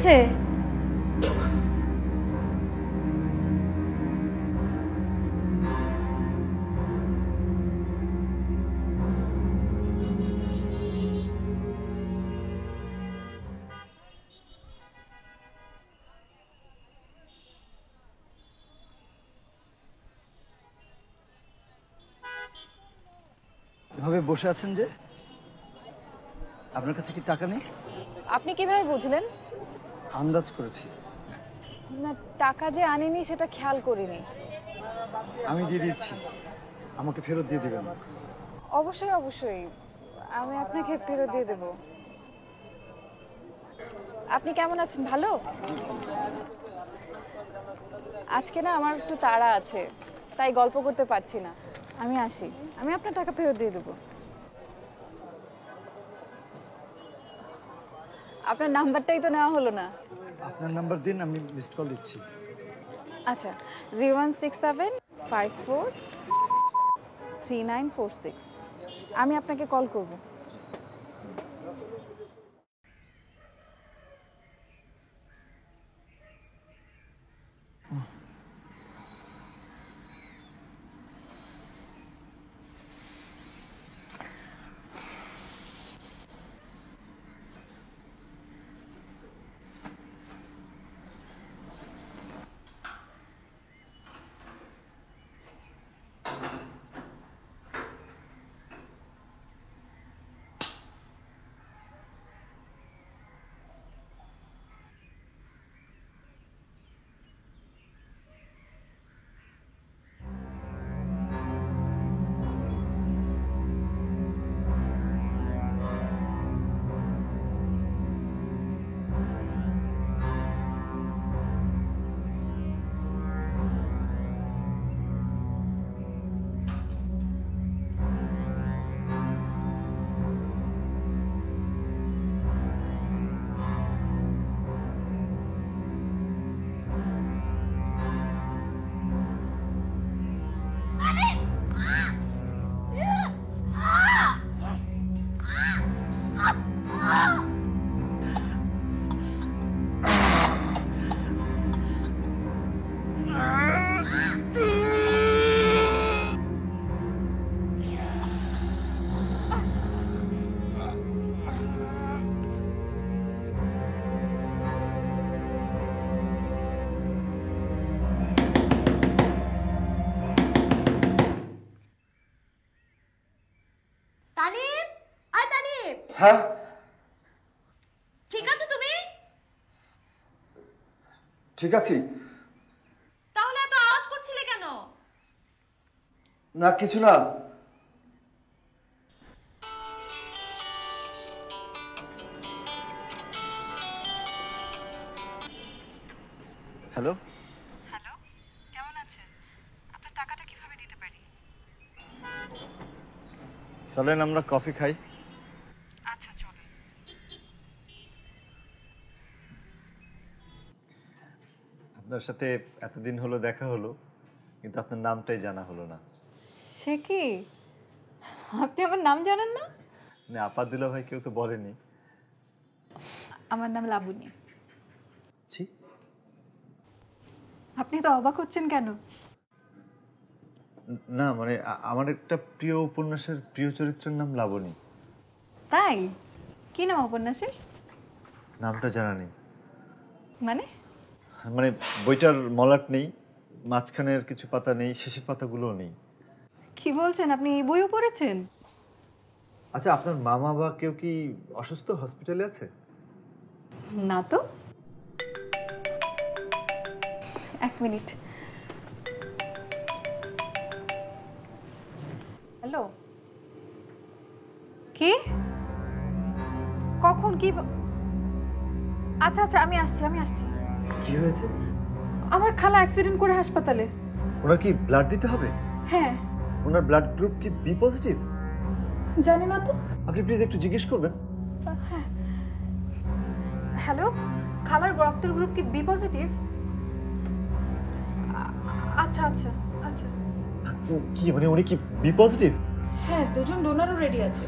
হয়েছে? এভাবে বসে আছেন যে? আপনার কাছে কি টাকা নেই? আপনি কিভাবে বুঝলেন? আন্দাজ করেছি। না, টাকা যে আনিনি সেটা খেয়াল করিনি। আমি দিয়ে দিচ্ছি, আমাকে ফেরত দিয়ে দেবেন। অবশ্যই অবশ্যই, আমি আপনাকে ফেরত দিয়ে দেব। আপনি কেমন আছেন? ভালো? আজকে না আমার একটু তাড়া আছে, তাই গল্প করতে পারছি না। আমি আসি, আমি আপনার টাকা ফেরত দিয়ে দেবো। আপনার নাম্বারটাই তো নেওয়া হলো না। আপনার নাম্বার দিন, আমি মিসড কল দিচ্ছি। আচ্ছা, 0167543946। আমি আপনাকে কল করব। তানিম, আয় তানিম। হ্যাঁ, ঠিক আছো তুমি? ঠিক আছি। তাহলে এত আওয়াজ করছিলে কেন? না, কিছু না। হ্যালো, হ্যালো, কেমন আছেন? আপনার টাকাটা কিভাবে দিতে পারি? চলেন আমরা কফি খাই। আচ্ছা, চলুন। আপনার সাথে এতদিন হলো দেখা হলো, কিন্তু আপনার নামটাই জানা হলো না। সে কি, আপনি আমার নাম জানেন না? না, আপাদুল্লাহ ভাই কেউ তো বলেনি। আমার নাম লাবণী। ছি, আপনি তো অবাক হচ্ছেন কেন? না মানে আমার একটা প্রিয় উপন্যাসের প্রিয় চরিত্রের নাম লাবণী। তাই? কি নাম উপন্যাসের? নামটা জানা নেই। মানে মানে বইটার মলাট নেই, মাঝখানের কিছু পাতা নেই, শেষের পাতাগুলোও নেই। কি বলছেন? আপনি এই বইও পড়েছেন? আচ্ছা, আপনার মামা বা কেউ কি অসুস্থ, হসপিটালে আছে? না তো। এক মিনিট। হ্যালো, কি? কখন? কি? আচ্ছা আচ্ছা, আমি আসছি। কি হয়েছে? আমার খালা অ্যাক্সিডেন্ট করে হাসপাতালে। ওনার কি ব্লাড দিতে হবে? হ্যাঁ। ওনার ব্লাড গ্রুপ কি বি পজিটিভ? জানি না তো। আপনি প্লিজ একটু জিজ্ঞেস করবেন। হ্যাঁ। হ্যালো, খালার রক্তের গ্রুপ কি বি পজিটিভ? আচ্ছা আচ্ছা আচ্ছা। কি মানে উনি কি বি পজিটিভ? হ্যাঁ, দুজন ডোনারও রেডি আছে।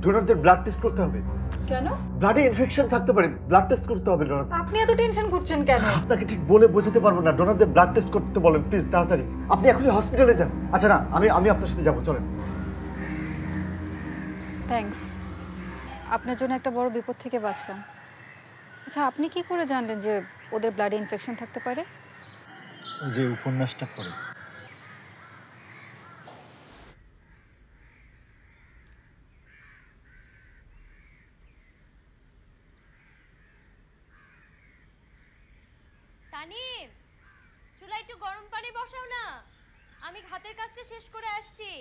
ডোনারদের ব্লাড টেস্ট করতে হবে। কেন? ব্লাডে ইনফেকশন থাকতে পারে, ব্লাড টেস্ট করতে হবে ডোনার। আপনি এত টেনশন করছেন কেন? আপনাকে ঠিক বলে বোঝাতে পারবো না, ডোনারদের ব্লাড টেস্ট করতে বলেন প্লিজ তাড়াতাড়ি। আপনি এখনই হসপিটালে যান। আচ্ছা না, আমি আপনার সাথে যাবো, চলেন। থ্যাঙ্কস, আপনার জন্য একটা বড় বিপদ থেকে বাঁচলাম। আচ্ছা, আপনি কি করে জানলেন যে ওদের ব্লাডে ইনফেকশন থাকতে পারে? ওই যে উপন্যাসটা পড়ে। তানিম, চুলায় একটু গরম পানি বসাও না, আমি হাতের কাজটা শেষ করে আসছি।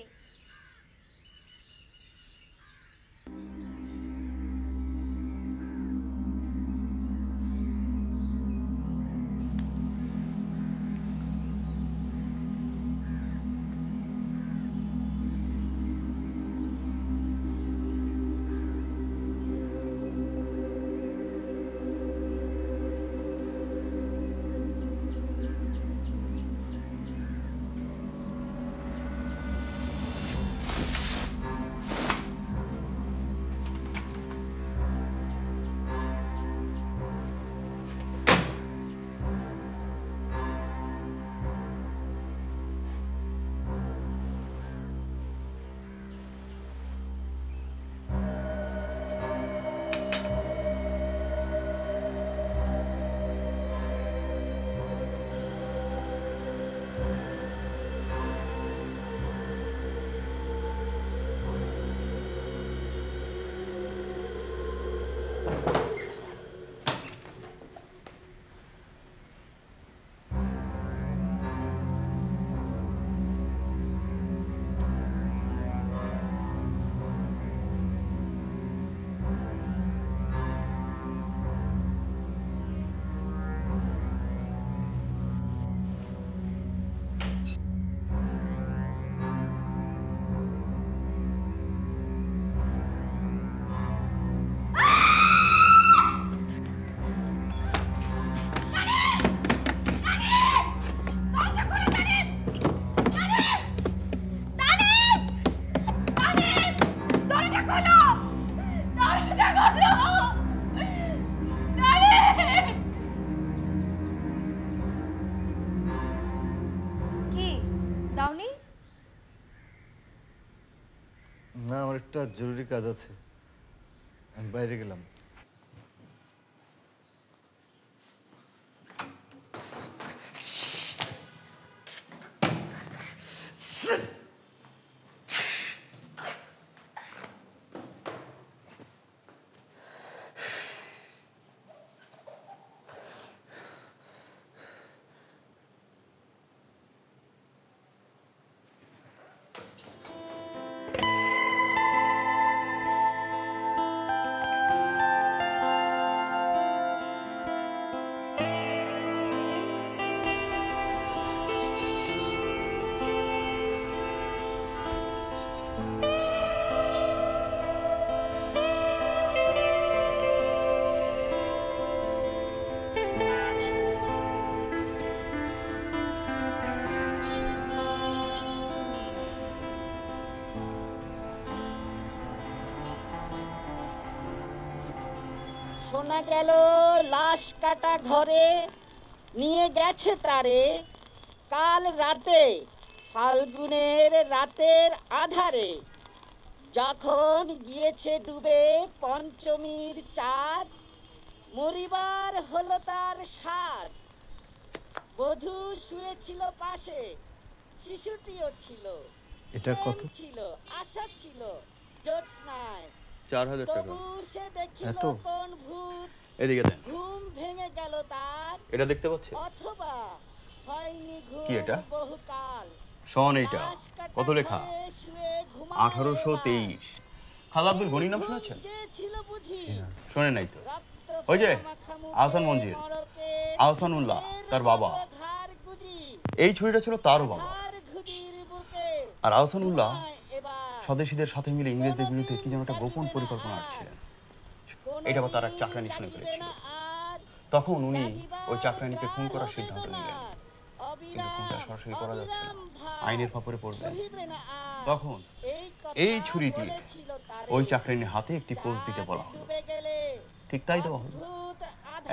দাওনি? না, আমার একটা জরুরি কাজ আছে, আমি বাইরে গেলাম। শোনা গেল লাশ কাটা ঘরে নিয়ে গেছে তারে কাল রাতে, ফাল্গুনের রাতের আধারে, যখন গিয়েছে ডুবে পঞ্চমীর চাঁদ, মরিবার হলো তার স্বাদ। বধূ শুয়েছিল পাশে, শিশুটিও ছিল, এটা কত? ছিল আশা ছিল জ্যোৎস্নায়, 4000 টাকা। তবু সে দেখিল এত? কোন ভূত, এদিকে দেন। ঘুম ভেঙে গেল তার, এটা দেখতে পাচ্ছেন? অথবা হয়নি ঘুম কি এটা? বহুকাল। শোন, এইটা কত লেখা? 1823। খাজা আব্দুল গনি নাম শুনেছেন? শোনেন নাই তো? ওই যে আহসান মঞ্জিল, আহসানুল্লাহ তার বাবা, এই ছুরিটা ছিল তারও বাবা। আর আহসানুল্লাহ স্বদেশীদের সাথে মিলে ইংরেজদের বিরুদ্ধে কি যেন একটা গোপন পরিকল্পনা আনছিলেন। এটা আবার তার এক চাকরানি শুনে ফেলেছিল। তখন উনি ওই চাকরানিকে খুন করার সিদ্ধান্ত নিলেন, কিন্তু খুনটা সরাসরি করা যাচ্ছে না, আইনের ফাপড়ে পড়বে। তখন এই ছুরিটি ওই চাকরানির হাতে একটি পোস্ট দিতে বলা হলো। ঠিক তাই তো হলো।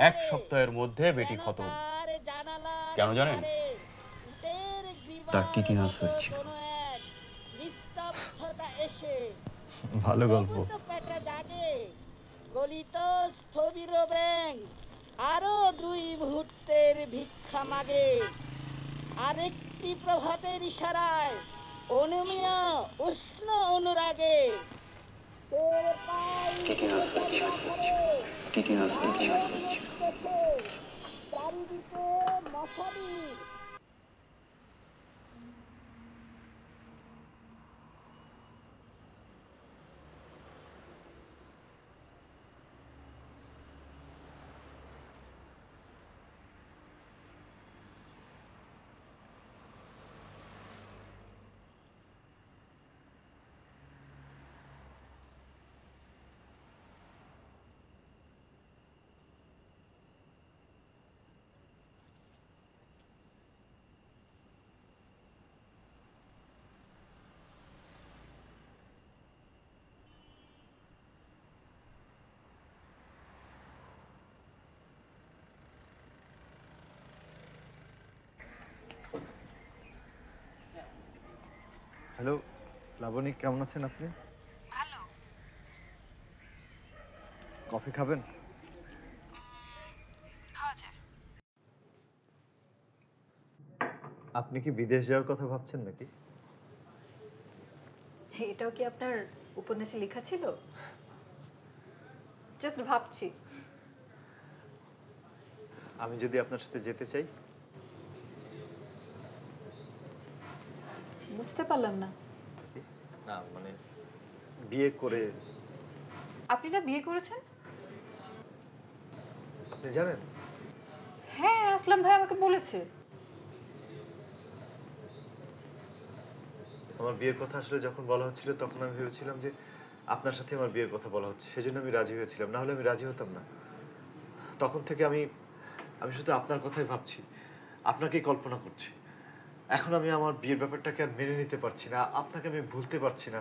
1 সপ্তাহের মধ্যে বেটি খতম। কেন জানেন? তার টিটিনাস হয়েছিল। ভালো গল্প। গলিত স্থবির ব্যাং আরো 2 মুহূর্তের ভিক্ষা মাগে। আরেকটি প্রভাতের ইশারায় অনুমিয়া উষ্ণ অনুরাগে টিটিনাস হয়েছিল। টিটিনাস হয়েছিল। চারিদিকে মশারির হ্যালো লাবণী, কেমন আছেন আপনি? ভালো। কফি খাবেন? খাওয়া যায়। আপনি কি বিদেশ যাওয়ার কথা ভাবছেন নাকি? এটাও কি আপনার উপন্যাসে লেখা ছিল? জাস্ট ভাবছি। আমি যদি আপনার সাথে যেতে চাই? বুঝতে পারলাম না। না মানে বিয়ে করে। আপনি না বিয়ে করেছেন? আপনি জানেন? হ্যাঁ, আসলাম ভাই আমাকে বলেছে। আমার বিয়ের কথা আসলে যখন বলা হচ্ছিল তখন আমি ভেবেছিলাম যে আপনার সাথে আমার বিয়ের কথা বলা হচ্ছে, সেজন্য আমি রাজি হয়েছিলাম, না হলে আমি রাজি হতাম না। তখন থেকে আমি শুধু আপনার কথাই ভাবছি, আপনাকেই কল্পনা করছি। এখন আমি আমার বিয়ের ব্যাপারটাকে আর মেনে নিতে পারছি না, আপনাকে আমি ভুলতে পারছি না।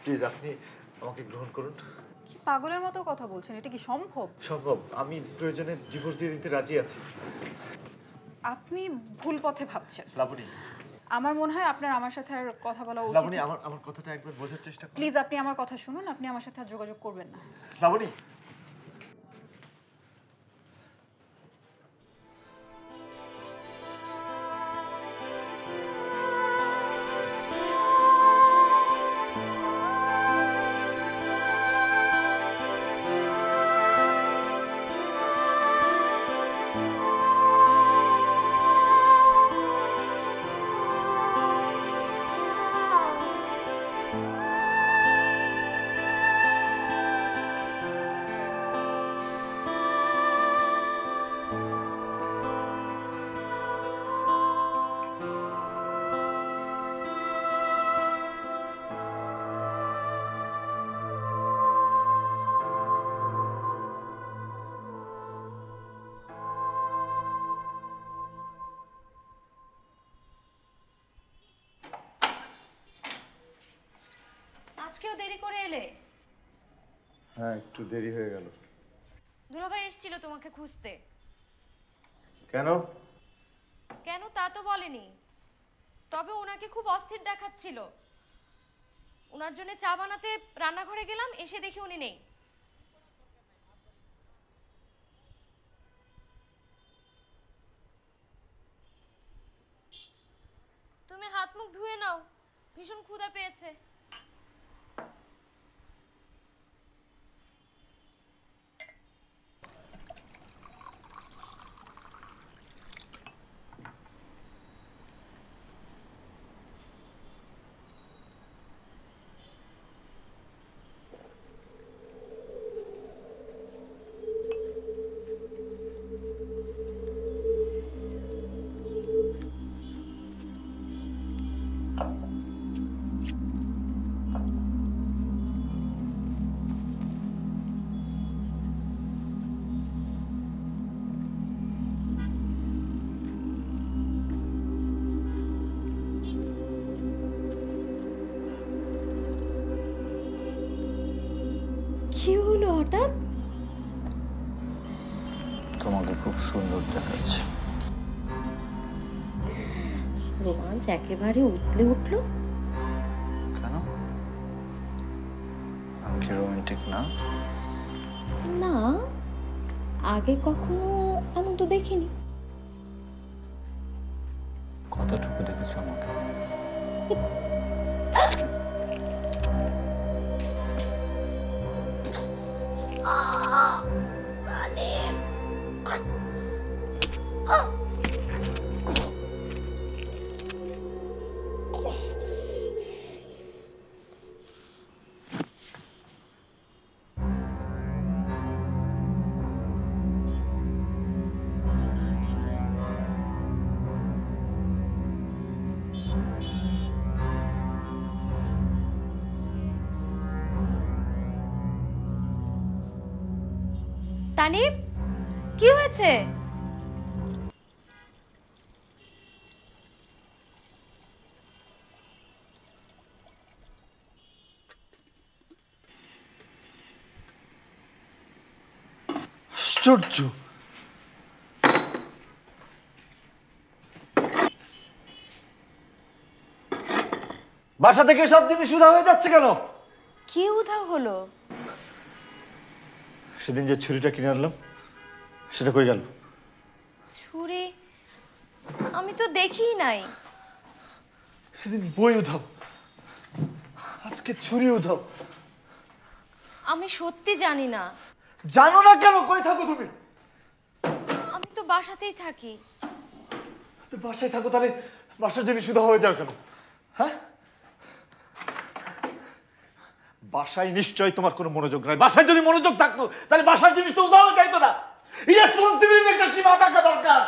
প্লিজ আপনি আমাকে গ্রহণ করুন। কি পাগলের মতো কথা বলছেন? এটা কি সম্ভব? সম্ভব। আমি প্রয়োজনে ডিভোর্স দিয়ে দিতে রাজি আছি। আপনি ভুল পথে ভাবছেন। লাবণী, আমার মনে হয় আপনার আমার সাথে আর কথা বলা উচিত। লাবণী, আমার কথাটা একবার বোঝার চেষ্টা করুন। প্লিজ আপনি আমার কথা শুনুন, আপনি আমার সাথে আর যোগাযোগ করবেন না। লাবণী, আজকেও দেরি করে এলে? হ্যাঁ একটু দেরি হয়ে গেল। দুলাভাই এসেছিল তোমাকে খুঁজতে। কেন? কেন তা তো বলেনি, তবে ওনাকে খুব অস্থির দেখাচ্ছিল। ওনার জন্য চা বানাতে রান্নাঘরে গেলাম, এসে দেখি উনি নেই। তুমি হাত মুখ ধুয়ে নাও, ভীষণ ক্ষুধা পেয়েছে। কি হলো হঠাৎ? তোমাকে খুব সুন্দর দেখাচ্ছে। রোমাঞ্চ একেবারে উতলে উঠলো। কেন? আমি কি রোমান্টিক না? না, আগে কখনো এমন তো দেখিনি। কতটুকু দেখেছো আমাকে? তানিব, কি হয়েছে? আশ্চর্য! বাসা থেকে সব জিনিস উধাও হয়ে যাচ্ছে কেন? কি উধাও হলো? সেদিন যে ছুরিটা কিনে আনলাম সেটা কই গেল? ছুরি আমি তো দেখিই নাই। সেদিন বই উধাও, আজকে ছুরি উধাও। আমি সত্যি জানি না। জানো না কেন? কই থাকো তুমি? আমি তো বাসাতেই থাকি। তো বাসায় থাকো, তাহলে বাসার জিনিস উধাও হয়ে যাও কেন? হ্যাঁ, বাসায় নিশ্চয়ই তোমার কোনো মনোযোগ নাই। বাসায় যদি মনোযোগ থাকতো তাহলে বাসার জিনিস তো উধাও যাইতো না। ইরেসপন্সিবিলিটি একটা সীমা থাকা দরকার।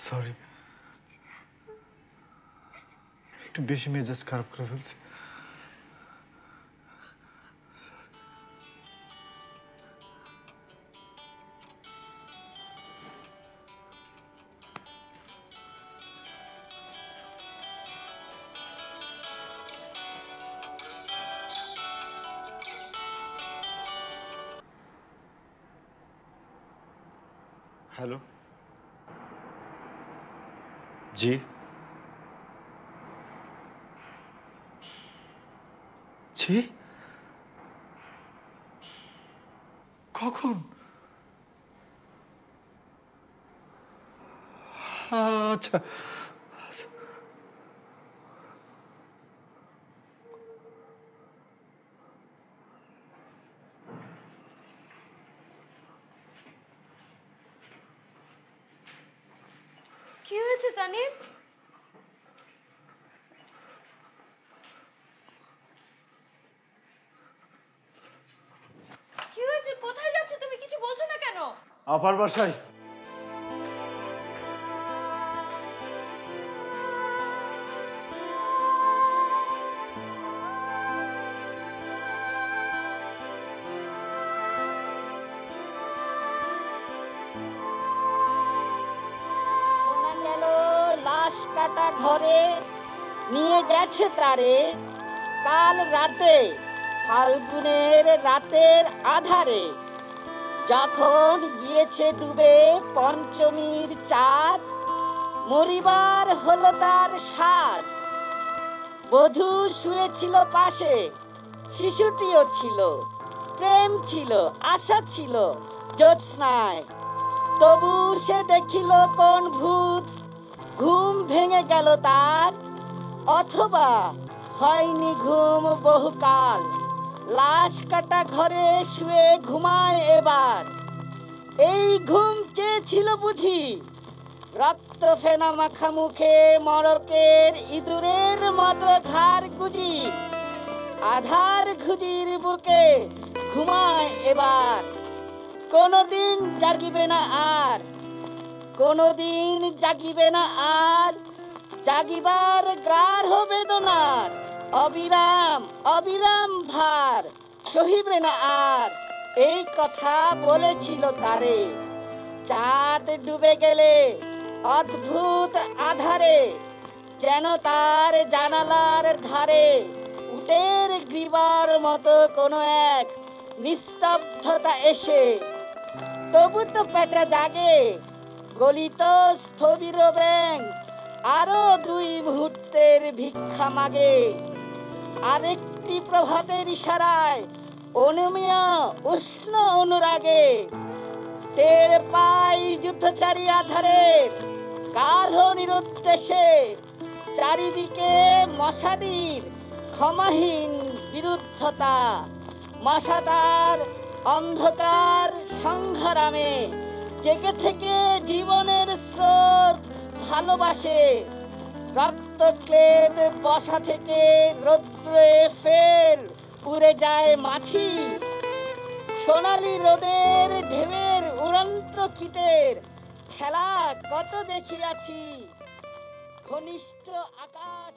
সরি, একটু বেশি মেজাজ খারাপ করে ফেলছি। হ্যালো, জি, জি, কখন? আচ্ছা, কি হয়েছে তানিব? কি হয়েছে? কোথায় যাচ্ছ তুমি? কিছু বলছো না কেন? আপার বাসায়। শোনা গেল লাশ কাটা ঘরে নিয়ে গেছে তারে কাল রাতে, ফাল্গুনের রাতের আধারে, যখন গিয়েছে ডুবে পঞ্চমীর চাঁদ, মরিবার হলো তার সাজ। বধূ শুয়েছিল পাশে, শিশুটিও ছিল, প্রেম ছিল, আশা ছিল জ্যোৎস্নায়। তবু সে দেখিল কোন ভূত, ঘুম ভেঙে গেল তার, অথবা হয়নি ঘুম বহুকাল। লাশ কাটা ঘরে শুয়ে ঘুমায় এবার, এই ঘুম চেয়েছিল বুঝি, রক্ত ফেনা মাখা মুখে মড়কের ইঁদুরের মতো ঘাড় গুজি। আধার ঘুজির বুকে ঘুমায় এবার, কোনদিন জাগিবে না আর, কোনদিন জাগিবে না আর, জাগিবার গ্রাহ বেদনার অবিরাম অবিরাম ভার সহিবে না আর, এই কথা বলেছিল তারে। চাঁদ ডুবে গেলে অদ্ভুত আধারে যেন তার জানালার ধারে উটের গ্রীবার মতো কোনো এক নিস্তব্ধতা এসে, তবু তো পেটে জাগে গলিত স্থবির ব্যাং আরো 2 মুহূর্তের ভিক্ষা মাগে। আরেকটি প্রভাতের ইশারায় অনুমেয় উষ্ণ অনুরাগে টের পাই যুদ্ধচারী আধারে গাঢ় নিরুদ্দেশে চারিদিকে মশাদির ক্ষমাহীন বিরুদ্ধতা। মশাদার অন্ধকার সংগ্রামে জেগে থেকে জীবনের স্রোত ভালোবাসে। রক্তক্লেদ বসা থেকে রৌদ্রে ফের উড়ে যায় মাছি। সোনালি রোদের ঢেউয়ের উড়ন্ত কীটের খেলা কত দেখিয়াছি। ঘনিষ্ঠ আকাশ